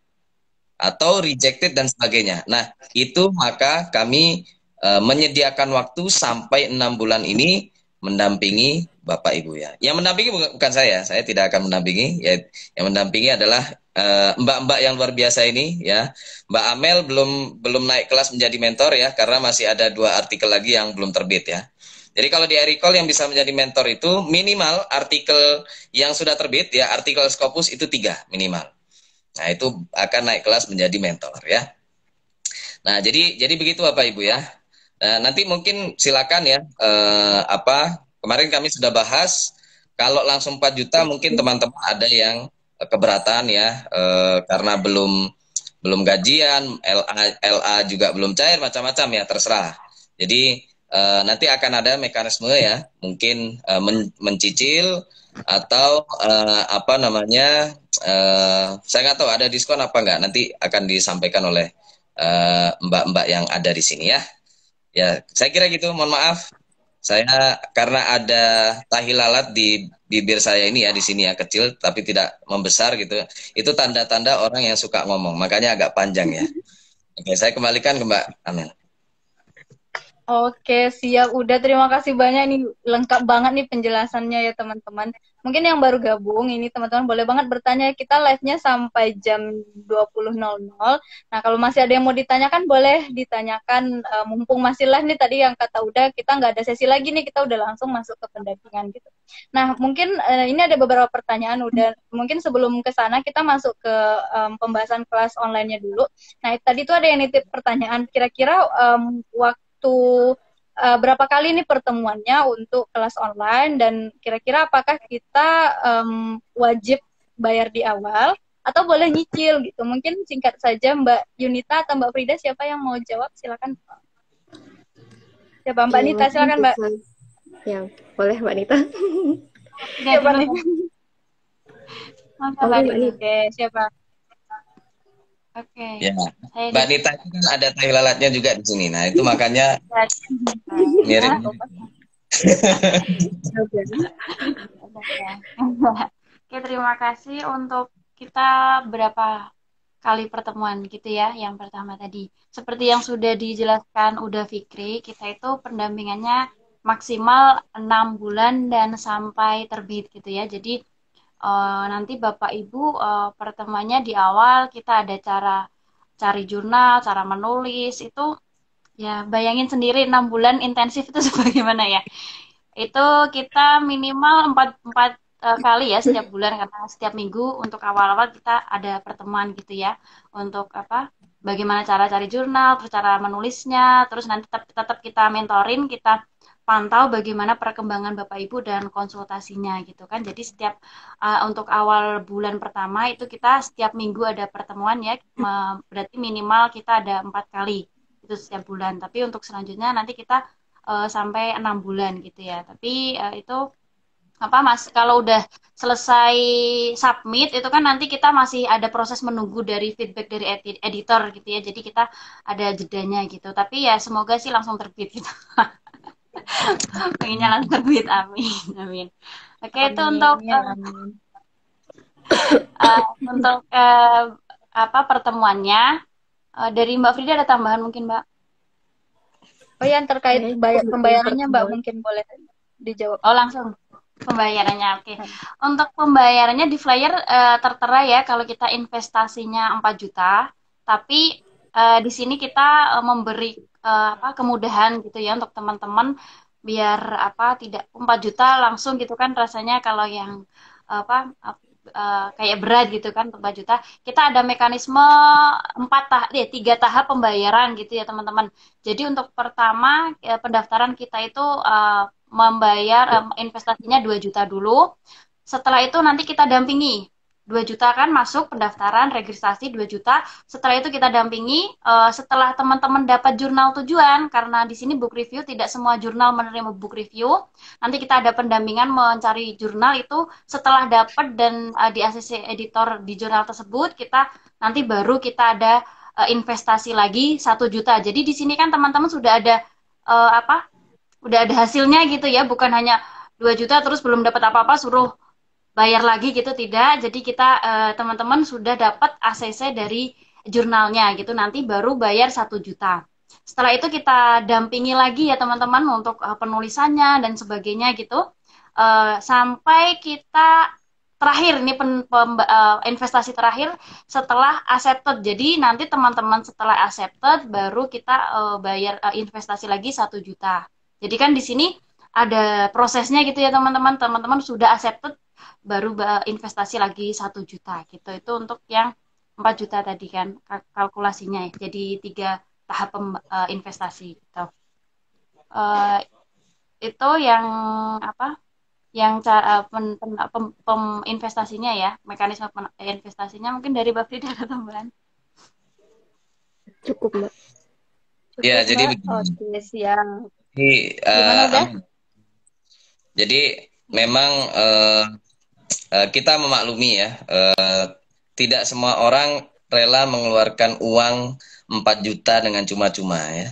atau rejected dan sebagainya. Nah, itu maka kami menyediakan waktu sampai 6 bulan ini mendampingi Bapak Ibu ya. Yang mendampingi bukan saya tidak akan mendampingi. Ya, yang mendampingi adalah mbak-mbak yang luar biasa ini ya. Mbak Amel belum naik kelas menjadi mentor ya, karena masih ada 2 artikel lagi yang belum terbit ya. Jadi kalau di iRecall yang bisa menjadi mentor itu minimal artikel yang sudah terbit ya, artikel Scopus itu 3 minimal. Nah, itu akan naik kelas menjadi mentor ya. Nah, jadi begitu Bapak Ibu ya. Nah, nanti mungkin silakan ya kemarin kami sudah bahas kalau langsung 4 juta mungkin teman-teman ada yang keberatan ya, karena belum gajian, LA juga belum cair, macam-macam ya, terserah. Jadi nanti akan ada mekanisme ya, mungkin mencicil atau saya nggak tahu ada diskon apa nggak, nanti akan disampaikan oleh mbak-mbak yang ada di sini ya. Ya, saya kira gitu. Mohon maaf, saya karena ada tahi lalat di bibir saya ini ya, di sini ya, kecil tapi tidak membesar gitu. Itu tanda-tanda orang yang suka ngomong, makanya agak panjang ya. Oke, saya kembalikan ke Mbak Amel. Oke, siap. Udah, terima kasih banyak nih. Lengkap banget nih penjelasannya ya teman-teman. Mungkin yang baru gabung ini teman-teman boleh banget bertanya. Kita live-nya sampai jam 20.00. Nah, kalau masih ada yang mau ditanyakan boleh ditanyakan. Mumpung masih live nih, tadi yang kata udah kita nggak ada sesi lagi nih, kita udah langsung masuk ke pendampingan gitu. Nah, mungkin ini ada beberapa pertanyaan udah. Mungkin sebelum ke sana kita masuk ke pembahasan kelas online-nya dulu. Nah, tadi tuh ada yang nitip pertanyaan. Kira-kira waktu berapa kali nih pertemuannya untuk kelas online, dan kira-kira apakah kita wajib bayar di awal atau boleh nyicil gitu? Mungkin singkat saja Mbak Yunita atau Mbak Frida, siapa yang mau jawab? Silakan. Siapa? Mbak Nita, silakan Mbak. Ya, boleh Mbak Nita. Siapa nih? Mbak Nita. Oke, siapa? Oke. Ya, Mbak Nita itu kan ada tahi lalatnya juga di sini. Nah, itu makanya mirip. Oke, terima kasih. Untuk kita berapa kali pertemuan gitu ya. Yang pertama tadi, seperti yang sudah dijelaskan udah Fikri, kita itu pendampingannya maksimal 6 bulan dan sampai terbit gitu ya. Jadi nanti Bapak Ibu pertemuannya di awal kita ada cara cari jurnal, cara menulis itu ya bayangin sendiri 6 bulan intensif itu sebagaimana ya. Itu kita minimal 4 kali ya setiap bulan karena setiap minggu untuk awal-awal kita ada pertemuan gitu ya untuk apa? Bagaimana cara cari jurnal, terus cara menulisnya, terus nanti tetap kita mentorin, kita pantau bagaimana perkembangan Bapak Ibu dan konsultasinya gitu kan. Jadi setiap untuk awal bulan pertama itu kita setiap minggu ada pertemuan ya, berarti minimal kita ada 4 kali itu setiap bulan. Tapi untuk selanjutnya nanti kita sampai 6 bulan gitu ya. Tapi itu apa Mas, kalau udah selesai submit itu kan nanti kita masih ada proses menunggu dari feedback dari editor gitu ya. Jadi kita ada jedanya gitu. Tapi ya semoga sih langsung terbit gitu. Pengennya langsung terbit, amin, amin. Oke, itu untuk Amin. untuk apa pertemuannya. Dari Mbak Frida ada tambahan mungkin Mbak? Oh yang terkait pembayarannya Mbak mungkin boleh dijawab. Oh langsung pembayarannya, oke. Untuk pembayarannya di flyer tertera ya kalau kita investasinya 4 juta, tapi di sini kita memberi apa kemudahan gitu ya untuk teman-teman biar apa tidak 4 juta langsung gitu kan rasanya kalau yang apa kayak berat gitu kan 4 juta. Kita ada mekanisme 3 tahap pembayaran gitu ya teman-teman. Jadi untuk pertama pendaftaran kita itu membayar investasinya 2 juta dulu. Setelah itu nanti kita dampingi 2 juta kan masuk pendaftaran registrasi 2 juta. Setelah itu kita dampingi setelah teman-teman dapat jurnal tujuan karena di sini book review tidak semua jurnal menerima book review. Nanti kita ada pendampingan mencari jurnal itu setelah dapat dan di ACC editor di jurnal tersebut kita nanti baru kita ada investasi lagi 1 juta. Jadi di sini kan teman-teman sudah ada apa? Udah ada hasilnya gitu ya, bukan hanya 2 juta terus belum dapat apa-apa suruh bayar lagi gitu, tidak. Jadi kita teman-teman sudah dapat ACC dari jurnalnya gitu, nanti baru bayar 1 juta. Setelah itu kita dampingi lagi ya teman-teman untuk penulisannya dan sebagainya gitu, sampai kita terakhir ini investasi terakhir setelah accepted. Jadi nanti teman-teman setelah accepted baru kita bayar investasi lagi 1 juta. Jadi kan di sini ada prosesnya gitu ya teman-teman. Teman-teman sudah accepted baru investasi lagi 1 juta gitu. Itu untuk yang 4 juta tadi kan kalkulasinya ya. Jadi 3 tahap investasi gitu. Itu yang apa? Yang cara investasinya ya, mekanisme investasinya mungkin dari Mbak Frida ada tambahan. Cukup Mbak. Ya, jadi Oke, siap. Jadi memang kita memaklumi ya, tidak semua orang rela mengeluarkan uang 4 juta dengan cuma-cuma ya.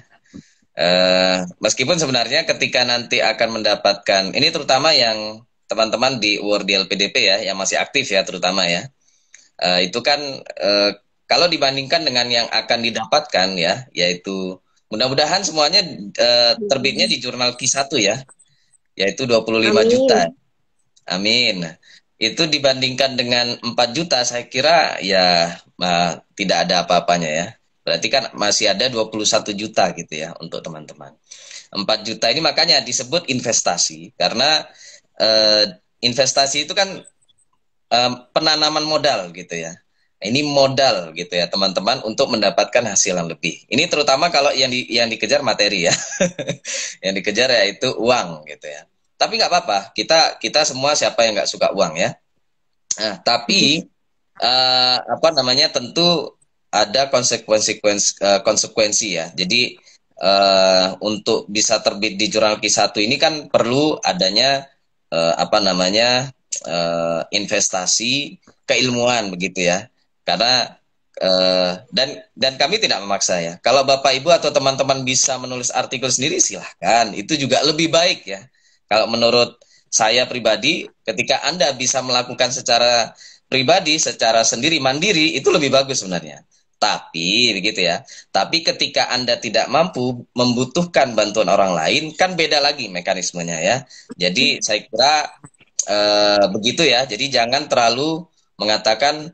Meskipun sebenarnya ketika nanti akan mendapatkan, ini terutama yang teman-teman di World LPDP ya, yang masih aktif ya terutama ya, itu kan kalau dibandingkan dengan yang akan didapatkan ya, yaitu mudah-mudahan semuanya terbitnya di jurnal Q1 ya, yaitu 25 Amin. juta. Amin. Itu dibandingkan dengan 4 juta saya kira ya tidak ada apa-apanya ya. Berarti kan masih ada 21 juta gitu ya untuk teman-teman. 4 juta ini makanya disebut investasi karena investasi itu kan penanaman modal gitu ya. Ini modal gitu ya teman-teman untuk mendapatkan hasil yang lebih. Ini terutama kalau yang dikejar materi ya. Yang dikejar ya itu uang gitu ya. Tapi nggak apa-apa, kita semua siapa yang nggak suka uang ya. Nah, tapi apa namanya tentu ada konsekuensi ya. Jadi untuk bisa terbit di jurnal Q1 ini kan perlu adanya apa namanya investasi keilmuan begitu ya. Karena dan kami tidak memaksa ya. Kalau Bapak Ibu atau teman-teman bisa menulis artikel sendiri silahkan. Itu juga lebih baik ya. Kalau menurut saya pribadi, ketika Anda bisa melakukan secara pribadi, secara sendiri, mandiri, itu lebih bagus sebenarnya. Tapi, begitu ya. Tapi ketika Anda tidak mampu membutuhkan bantuan orang lain, kan beda lagi mekanismenya ya. Jadi saya kira begitu ya. Jadi jangan terlalu mengatakan,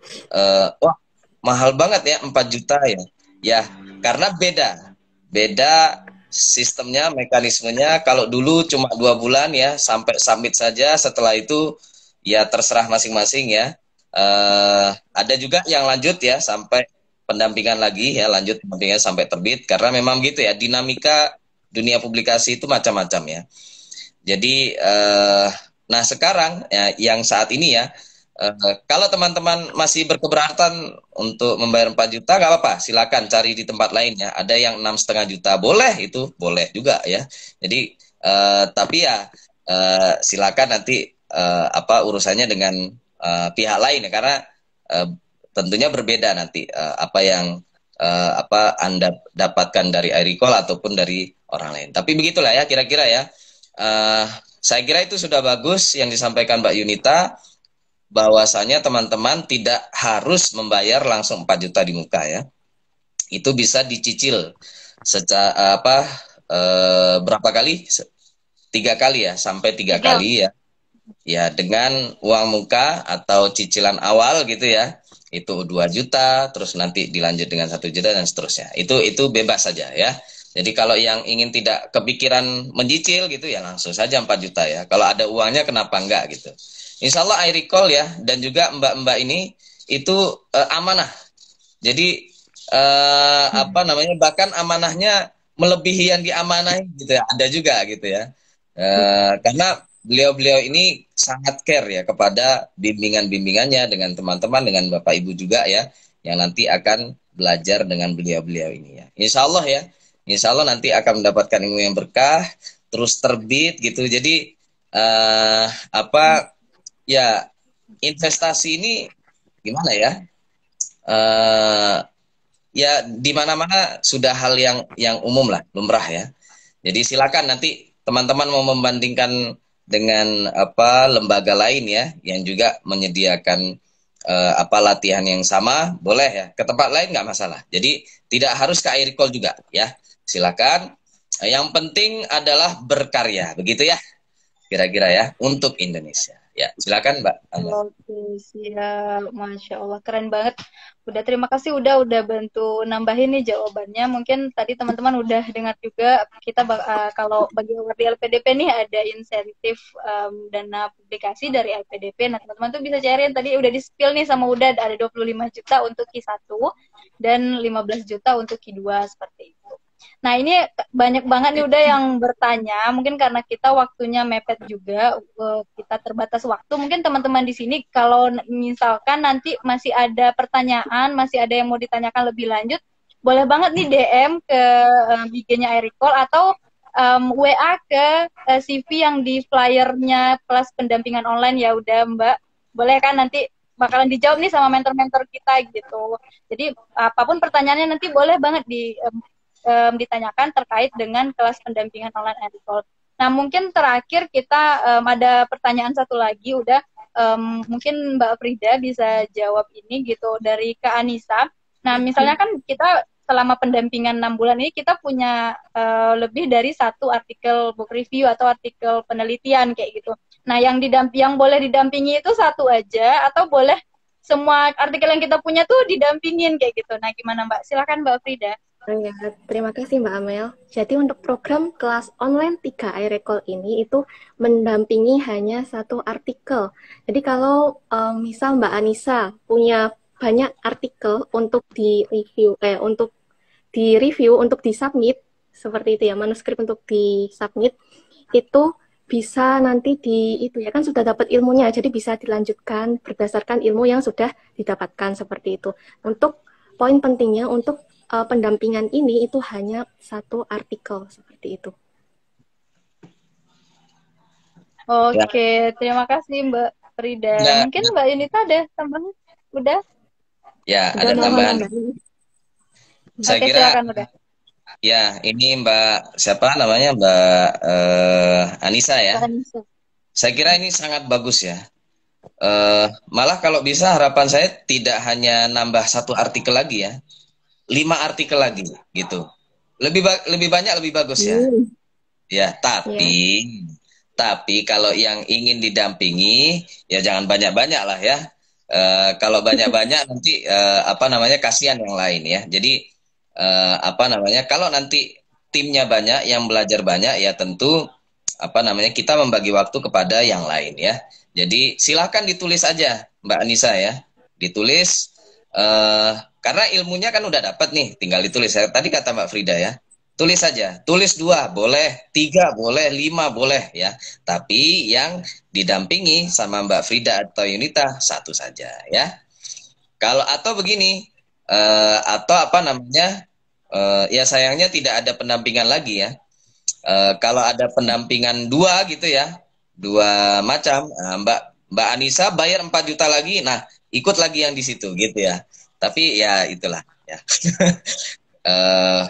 wah mahal banget ya 4 juta ya. Ya, karena beda sistemnya, mekanismenya. Kalau dulu cuma 2 bulan ya, sampai summit saja. Setelah itu ya terserah masing-masing ya. Ada juga yang lanjut ya sampai pendampingan lagi ya, lanjut pendampingan sampai terbit. Karena memang gitu ya, dinamika dunia publikasi itu macam-macam ya. Jadi, nah sekarang ya, yang saat ini ya, kalau teman-teman masih berkeberatan untuk membayar 4 juta, nggak apa-apa, silakan cari di tempat lain ya. Ada yang 6,5 juta, boleh, itu boleh juga ya. Jadi, tapi ya silakan nanti apa urusannya dengan pihak lain ya, karena tentunya berbeda nanti apa yang apa Anda dapatkan dari iRecall ataupun dari orang lain. Tapi begitulah ya, kira-kira ya. Saya kira itu sudah bagus yang disampaikan Mbak Yunita, bahwasanya teman-teman tidak harus membayar langsung 4 juta di muka ya. Itu bisa dicicil secara berapa kali? 3 kali ya, sampai 3 kali ya. Ya, dengan uang muka atau cicilan awal gitu ya. Itu 2 juta, terus nanti dilanjut dengan 1 juta dan seterusnya. Itu bebas saja ya. Jadi kalau yang ingin tidak kepikiran mencicil gitu ya, langsung saja 4 juta ya. Kalau ada uangnya kenapa enggak gitu. Insya Allah iRecall ya, dan juga mbak-mbak ini itu amanah. Jadi apa namanya, bahkan amanahnya melebihi yang diamanahi gitu ya, ada juga gitu ya. Karena beliau-beliau ini sangat care ya kepada bimbingan-bimbingannya dengan teman-teman, dengan Bapak Ibu juga ya, yang nanti akan belajar dengan beliau-beliau ini ya. Insya Allah ya, insya Allah nanti akan mendapatkan ilmu yang berkah, terus terbit gitu. Jadi apa ya, investasi ini gimana ya? Ya di mana-mana sudah hal yang umum lah, lumrah ya. Jadi silakan nanti teman-teman mau membandingkan dengan apa lembaga lain ya, yang juga menyediakan apa latihan yang sama, boleh ya. Ke tempat lain nggak masalah. Jadi tidak harus ke iRecall juga ya. Silakan. Yang penting adalah berkarya, begitu ya. Kira-kira ya, untuk Indonesia. Ya, silakan Mbak. Oke, siap. Masya Allah, keren banget. Terima kasih udah bantu nambahin nih jawabannya. Mungkin tadi teman-teman udah dengar juga, kita kalau bagi di LPDP nih ada insentif dana publikasi dari LPDP. Nah, teman-teman tuh bisa cairin, tadi udah di-spill nih sama udah ada 25 juta untuk Q1 dan 15 juta untuk Q2 seperti itu. Nah, ini banyak banget nih udah yang bertanya, mungkin karena kita waktunya mepet juga, kita terbatas waktu. Mungkin teman-teman di sini kalau misalkan nanti masih ada pertanyaan, masih ada yang mau ditanyakan lebih lanjut, boleh banget nih DM ke IG-nya iRecall atau WA ke CV yang di flyernya kelas pendampingan online ya udah Mbak. Boleh kan, nanti bakalan dijawab nih sama mentor-mentor kita gitu. Jadi apapun pertanyaannya nanti boleh banget ditanyakan terkait dengan kelas pendampingan online iRecall. Nah, mungkin terakhir kita ada pertanyaan satu lagi udah mungkin Mbak Frida bisa jawab ini gitu dari Kak Anissa. Nah, misalnya kan kita selama pendampingan 6 bulan ini kita punya lebih dari 1 artikel book review atau artikel penelitian kayak gitu. Nah, yang boleh didampingi itu 1 aja atau boleh semua artikel yang kita punya tuh didampingin kayak gitu. Nah, gimana Mbak? Silakan Mbak Frida. Ya, terima kasih Mbak Amel. Jadi untuk program kelas online 3 iRecall ini itu mendampingi hanya 1 artikel. Jadi kalau misal Mbak Anissa punya banyak artikel untuk di-review, untuk di-submit, seperti itu ya, manuskrip untuk di-submit, itu bisa nanti itu ya kan sudah dapat ilmunya, jadi bisa dilanjutkan berdasarkan ilmu yang sudah didapatkan seperti itu. Untuk poin pentingnya untuk pendampingan ini itu hanya 1 artikel seperti itu. Oke, terima kasih Mbak Frida. Mungkin Mbak Yunita ada tambahan? Udah? Ya, ada tambahan. Saya kira silakan, udah. Ya, ini Mbak siapa namanya, Mbak Anissa ya. Anissa. Saya kira ini sangat bagus ya. Malah kalau bisa harapan saya tidak hanya nambah 1 artikel lagi ya. 5 artikel lagi gitu. Lebih banyak lebih bagus ya. Ya, tapi kalau yang ingin didampingi ya jangan banyak-banyak lah ya. Kalau banyak-banyak nanti apa namanya, kasihan yang lain ya. Jadi apa namanya, kalau nanti timnya banyak, yang belajar banyak, ya tentu apa namanya, kita membagi waktu kepada yang lain ya. Jadi silakan ditulis aja Mbak Anissa ya, ditulis, karena ilmunya kan udah dapat nih, tinggal ditulis. Tadi kata Mbak Frida ya, tulis saja, tulis 2 boleh, 3 boleh, 5 boleh ya. Tapi yang didampingi sama Mbak Frida atau Yunita 1 saja ya. Kalau atau begini, atau apa namanya, ya sayangnya tidak ada pendampingan lagi ya. Kalau ada pendampingan 2 gitu ya, 2 macam, Mbak Anissa bayar 4 juta lagi, nah ikut lagi yang di situ gitu ya. Tapi ya itulah ya. Eh,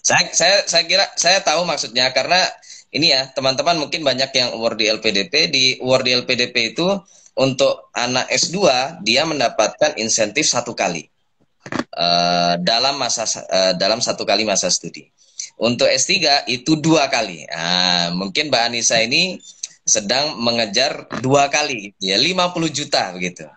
saya kira saya tahu maksudnya, karena ini ya teman-teman mungkin banyak yang award di LPDP. Di award di LPDP itu untuk anak S2 dia mendapatkan insentif 1 kali dalam 1 kali masa studi. Untuk S3 itu 2 kali. Nah, mungkin Mbak Anissa ini sedang mengejar 2 kali ya, 50 juta begitu.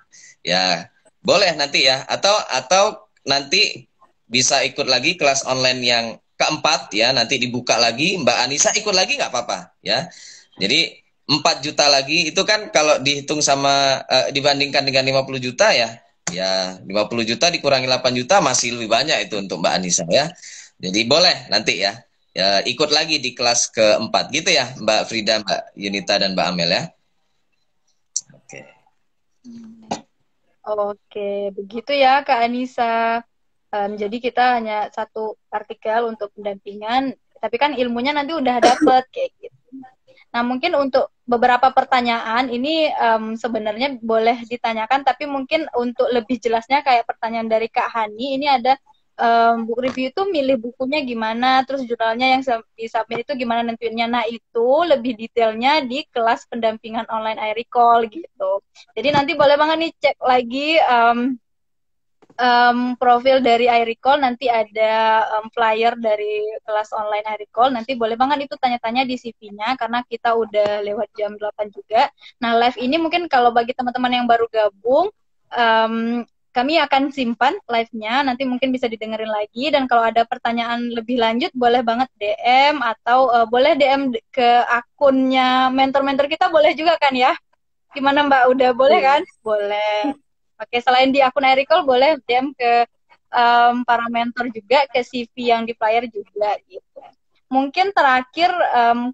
Ya, boleh nanti ya, atau nanti bisa ikut lagi kelas online yang keempat ya, nanti dibuka lagi, Mbak Anissa ikut lagi nggak apa-apa ya. Jadi 4 juta lagi itu kan kalau dihitung sama dibandingkan dengan 50 juta ya, ya 50 juta dikurangi 8 juta masih lebih banyak itu untuk Mbak Anissa ya. Jadi boleh nanti ya, ya ikut lagi di kelas keempat gitu ya Mbak Frida, Mbak Yunita dan Mbak Amel ya. Oke. Oke, begitu ya Kak Anissa. Jadi kita hanya 1 artikel untuk pendampingan, tapi kan ilmunya nanti udah dapet kayak gitu. Nah, mungkin untuk beberapa pertanyaan ini sebenarnya boleh ditanyakan, tapi mungkin untuk lebih jelasnya kayak pertanyaan dari Kak Hani, ini ada book review itu milih bukunya gimana, terus jurnalnya yang disubmit itu gimana nentuinnya. Nah, itu lebih detailnya di kelas pendampingan online iRecall gitu. Jadi nanti boleh banget nih cek lagi profil dari iRecall, nanti ada flyer dari kelas online iRecall, nanti boleh banget itu tanya-tanya di CV-nya, karena kita udah lewat jam 8 juga. Nah, live ini mungkin kalau bagi teman-teman yang baru gabung, kami akan simpan live-nya, nanti mungkin bisa didengerin lagi, dan kalau ada pertanyaan lebih lanjut, boleh banget DM, atau boleh DM ke akunnya mentor-mentor kita, boleh juga kan ya? Gimana Mbak, udah boleh kan? Boleh. Oke, selain di akun iRecall, boleh DM ke para mentor juga, ke CV yang di flyer juga gitu. Mungkin terakhir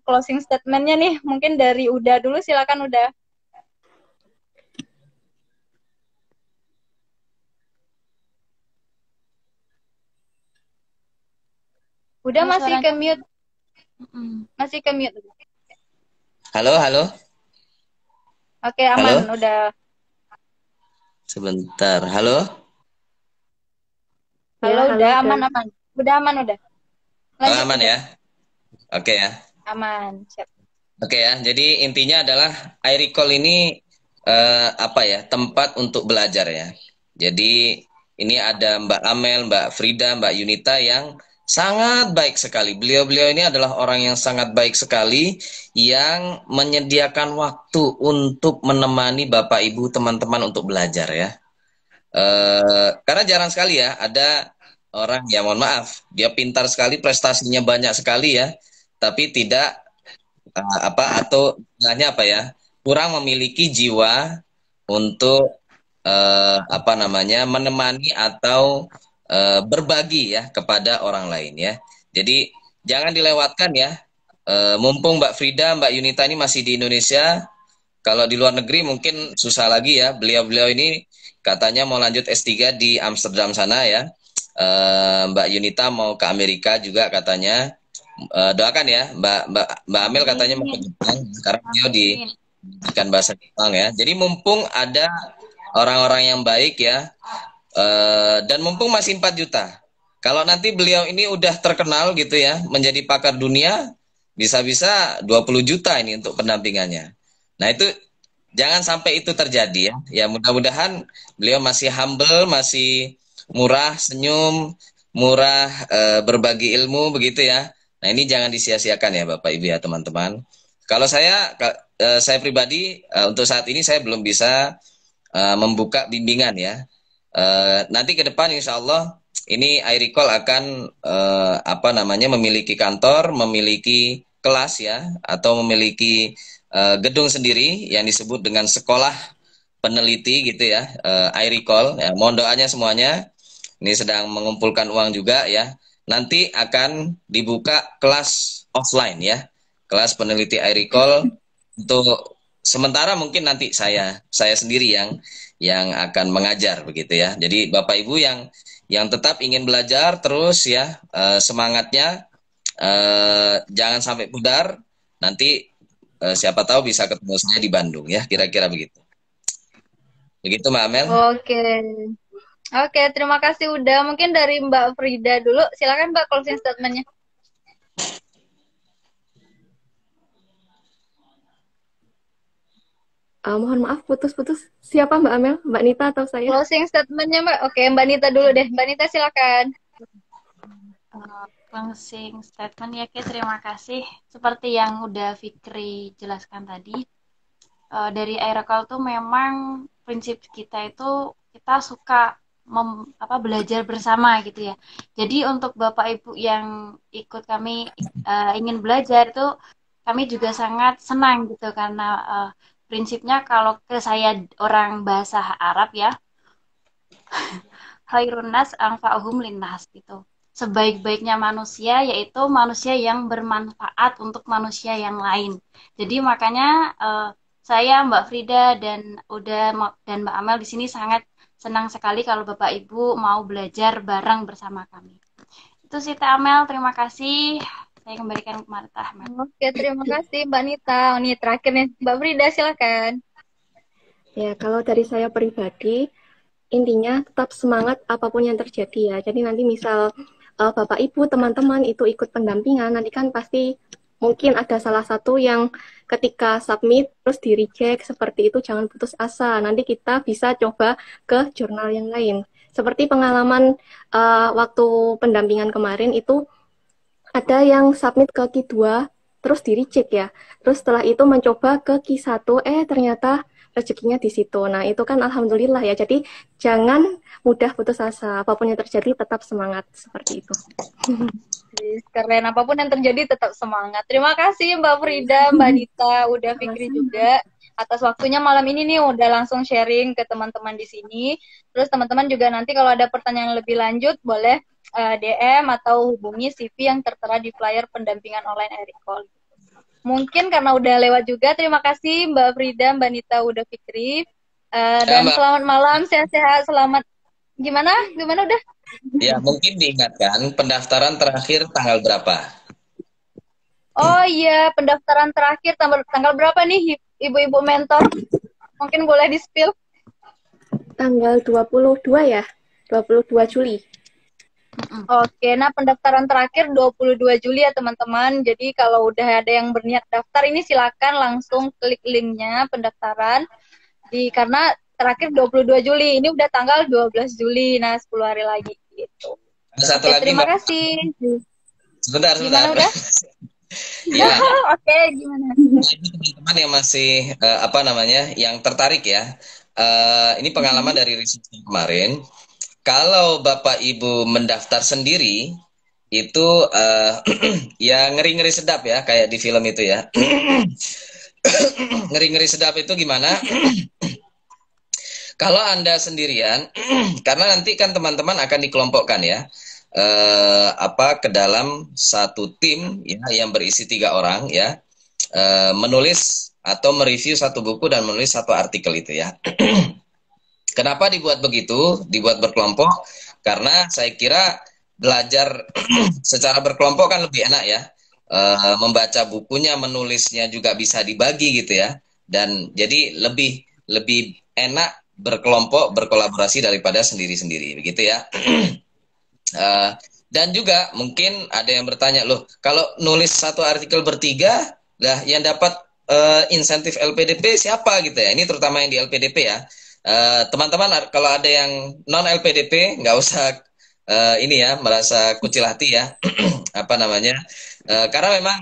closing statement-nya nih, mungkin dari Uda dulu, silakan Uda. Udah masih ke mute. Masih ke mute. Halo, halo. Oke, aman. Halo? Udah. Sebentar. Halo. Halo, ya, udah aman. Udah aman, udah. Lanjut, aman udah. Ya. Oke ya. Aman, siap. Oke ya. Jadi intinya adalah iRecall ini apa ya? Tempat untuk belajar ya. Jadi ini ada Mbak Amel, Mbak Frida, Mbak Yunita yang sangat baik sekali. Beliau-beliau ini adalah orang yang sangat baik sekali, yang menyediakan waktu untuk menemani Bapak Ibu teman-teman untuk belajar ya. Karena jarang sekali ya ada orang, ya mohon maaf, dia pintar sekali, prestasinya banyak sekali ya, tapi tidak atau istilahnya apa ya, kurang memiliki jiwa untuk apa namanya, menemani atau berbagi ya kepada orang lain ya. Jadi jangan dilewatkan ya. Mumpung Mbak Frida, Mbak Yunita ini masih di Indonesia, kalau di luar negeri mungkin susah lagi ya. Beliau-beliau ini katanya mau lanjut S3 di Amsterdam sana ya. Mbak Yunita mau ke Amerika juga katanya. Doakan ya, Mbak Amel katanya mau ke Jepang karena beliau didikan bahasa Jepang ya. Jadi mumpung ada orang-orang yang baik ya, dan mumpung masih 4 juta. Kalau nanti beliau ini udah terkenal gitu ya, menjadi pakar dunia, bisa-bisa 20 juta ini untuk pendampingannya. Nah itu jangan sampai itu terjadi ya. Ya mudah-mudahan beliau masih humble, masih murah senyum, murah berbagi ilmu begitu ya. Nah ini jangan disia-siakan ya Bapak Ibu ya teman-teman. Kalau saya pribadi untuk saat ini saya belum bisa membuka bimbingan ya. Nanti ke depan insya Allah ini iRecall akan apa namanya memiliki kantor, memiliki kelas ya, atau memiliki gedung sendiri yang disebut dengan sekolah peneliti gitu ya, iRecall. Ya, mohon doanya semuanya. Ini sedang mengumpulkan uang juga ya. Nanti akan dibuka kelas offline ya, kelas peneliti iRecall. Untuk sementara mungkin nanti saya sendiri yang akan mengajar begitu ya. Jadi Bapak Ibu yang tetap ingin belajar terus ya, semangatnya jangan sampai pudar. Nanti siapa tahu bisa ketemu saya di Bandung ya, kira-kira begitu. Begitu Mbak Amel. Oke. Oke, terima kasih udah. Mungkin dari Mbak Frida dulu. Silakan Mbak closing statement-nya. Mohon maaf, putus-putus. Siapa Mbak Amel? Mbak Nita atau saya? Closing statement-nya Mbak. Oke, Mbak Nita dulu deh. Mbak Nita silakan. Closing statement ya, terima kasih. Seperti yang udah Fikri jelaskan tadi, dari iRecall tuh memang prinsip kita itu kita suka belajar bersama gitu ya. Jadi untuk Bapak Ibu yang ikut kami ingin belajar itu kami juga sangat senang gitu karena prinsipnya kalau ke saya orang bahasa Arab ya, khairun nas anfa'uhum linnas gitu. Sebaik-baiknya manusia yaitu manusia yang bermanfaat untuk manusia yang lain. Jadi makanya saya Mbak Frida dan Mbak Amel di sini sangat senang sekali kalau Bapak Ibu mau belajar bareng bersama kami. Itu sih Teh Amel, terima kasih. Saya kembalikan ke Teh Amel. Oke, terima kasih Mbak Nita. Ini terakhir nih, Mbak Frida silakan. Ya, kalau dari saya pribadi, intinya tetap semangat apapun yang terjadi ya. Jadi nanti misal Bapak Ibu, teman-teman itu ikut pendampingan, nanti kan pasti mungkin ada salah satu yang ketika submit terus di reject seperti itu, jangan putus asa. Nanti kita bisa coba ke jurnal yang lain. Seperti pengalaman waktu pendampingan kemarin itu ada yang submit ke Q2 terus di reject ya. Terus setelah itu mencoba ke Q1, ternyata rezekinya di situ. Nah, itu kan alhamdulillah ya. Jadi jangan mudah putus asa. Apapun yang terjadi tetap semangat seperti itu. Keren, apapun yang terjadi tetap semangat. Terima kasih Mbak Frida, Mbak Nita, udah Fikri juga atas waktunya malam ini nih, udah langsung sharing ke teman-teman di sini. Terus teman-teman juga nanti kalau ada pertanyaan lebih lanjut boleh DM atau hubungi CV yang tertera di flyer pendampingan online iRecall. Mungkin karena udah lewat juga, terima kasih Mbak Frida, Mbak Nita, udah Fikri. Dan selamat malam, sehat-sehat, selamat. Gimana udah? Ya, mungkin diingatkan pendaftaran terakhir tanggal berapa? Oh iya, pendaftaran terakhir tanggal berapa nih ibu-ibu mentor? Mungkin boleh di-spill? Tanggal 22 ya, 22 Juli. Oke, nah pendaftaran terakhir 22 Juli ya teman-teman. Jadi kalau udah ada yang berniat daftar ini silakan langsung klik linknya pendaftaran. Karena terakhir 22 Juli, ini udah tanggal 12 Juli, nah 10 hari lagi gitu. Satu lagi, terima Mbak. kasih. Sebentar. Gimana udah? Ya. Oke, gimana? Teman-teman yang masih yang tertarik ya. Ini pengalaman dari riset kemarin. Kalau Bapak Ibu mendaftar sendiri itu ya ngeri-ngeri sedap ya, kayak di film itu ya. Ngeri-ngeri sedap itu gimana? Kalau Anda sendirian, karena nanti kan teman-teman akan dikelompokkan ya, ke dalam satu tim ya, yang berisi 3 orang ya, menulis atau mereview satu buku dan menulis satu artikel itu ya. Kenapa dibuat begitu, dibuat berkelompok? Karena saya kira belajar secara berkelompok kan lebih enak ya. Membaca bukunya, menulisnya juga bisa dibagi gitu ya. Dan jadi lebih enak berkelompok, berkolaborasi daripada sendiri-sendiri begitu ya. Dan juga mungkin ada yang bertanya, loh kalau nulis satu artikel bertiga, lah yang dapat insentif LPDP siapa gitu ya. Ini terutama yang di LPDP ya. Teman-teman kalau ada yang non LPDP nggak usah merasa kucil hati ya. Karena memang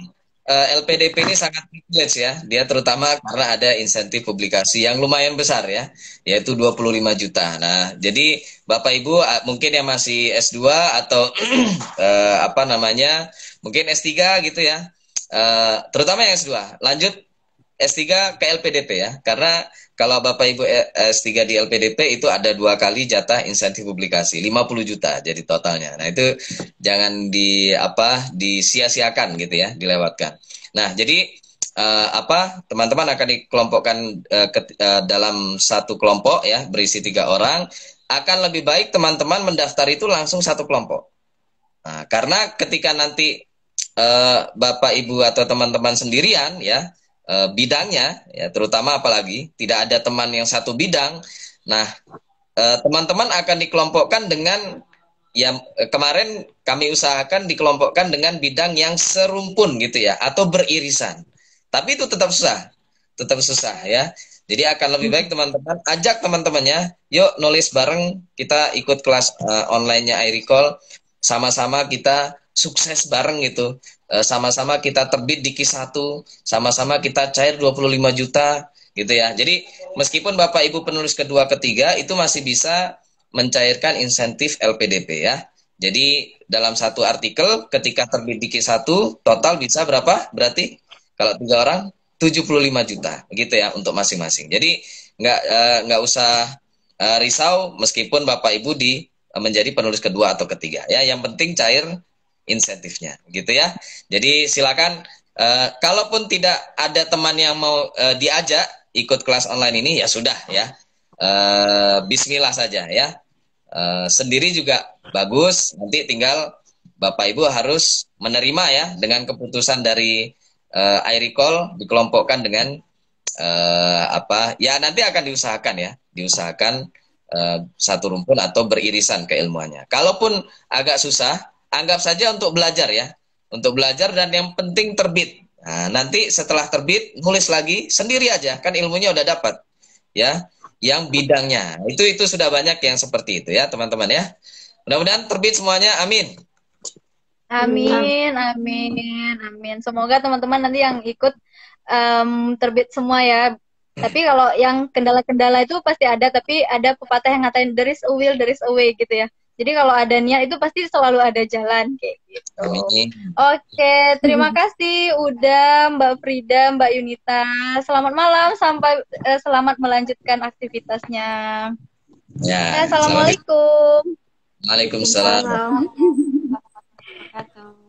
LPDP ini sangat privilege ya. Dia terutama karena ada insentif publikasi yang lumayan besar ya, yaitu 25 juta. Nah, jadi Bapak Ibu mungkin yang masih S2 atau apa namanya, mungkin S3 gitu ya. Terutama yang S2, lanjut S3 ke LPDP ya. Karena kalau Bapak Ibu S3 di LPDP itu ada 2 kali jatah insentif publikasi, 50 juta jadi totalnya. Nah, itu jangan disia-siakan gitu ya, dilewatkan. Nah, jadi teman-teman akan dikelompokkan dalam satu kelompok ya, berisi 3 orang. Akan lebih baik teman-teman mendaftar itu langsung satu kelompok. Nah, karena ketika nanti Bapak Ibu atau teman-teman sendirian ya, bidangnya ya, terutama apalagi tidak ada teman yang satu bidang. Nah, teman-teman akan dikelompokkan dengan yang kemarin kami usahakan dikelompokkan dengan bidang yang serumpun gitu ya, atau beririsan. Tapi itu tetap susah ya. Jadi akan lebih baik teman-teman ajak teman-temannya, yuk nulis bareng, kita ikut kelas online-nya iRecall, sama-sama kita sukses bareng gitu. Sama-sama kita terbit di Q1, sama-sama kita cair 25 juta gitu ya. Jadi meskipun Bapak Ibu penulis kedua ketiga itu masih bisa mencairkan insentif LPDP ya. Jadi dalam satu artikel ketika terbit di Q1 total bisa berapa? Berarti kalau 3 orang 75 juta gitu ya untuk masing-masing. Jadi nggak usah risau meskipun Bapak Ibu menjadi penulis kedua atau ketiga ya. Yang penting cair insentifnya gitu ya. Jadi silakan kalaupun tidak ada teman yang mau diajak ikut kelas online ini ya sudah ya. Bismillah saja ya. Sendiri juga bagus, nanti tinggal Bapak Ibu harus menerima ya dengan keputusan dari iRecall dikelompokkan dengan ya nanti akan diusahakan satu rumpun atau beririsan keilmuannya. Kalaupun agak susah, anggap saja untuk belajar ya, dan yang penting terbit. Nah, nanti setelah terbit nulis lagi sendiri aja, kan ilmunya udah dapat ya, yang bidangnya itu sudah banyak yang seperti itu ya teman-teman ya. Mudah-mudahan terbit semuanya, amin. Amin, amin, amin. Semoga teman-teman nanti yang ikut terbit semua ya. Tapi kalau yang kendala-kendala itu pasti ada, tapi ada pepatah yang ngatain there is a will, there is a way gitu ya. Jadi kalau ada niat itu pasti selalu ada jalan kayak gitu. Amin. Oke, terima kasih udah Mbak Frida, Mbak Yunita. Selamat malam, sampai selamat melanjutkan aktivitasnya. Ya, Assalamualaikum. Waalaikumsalam. Wabarakatuh.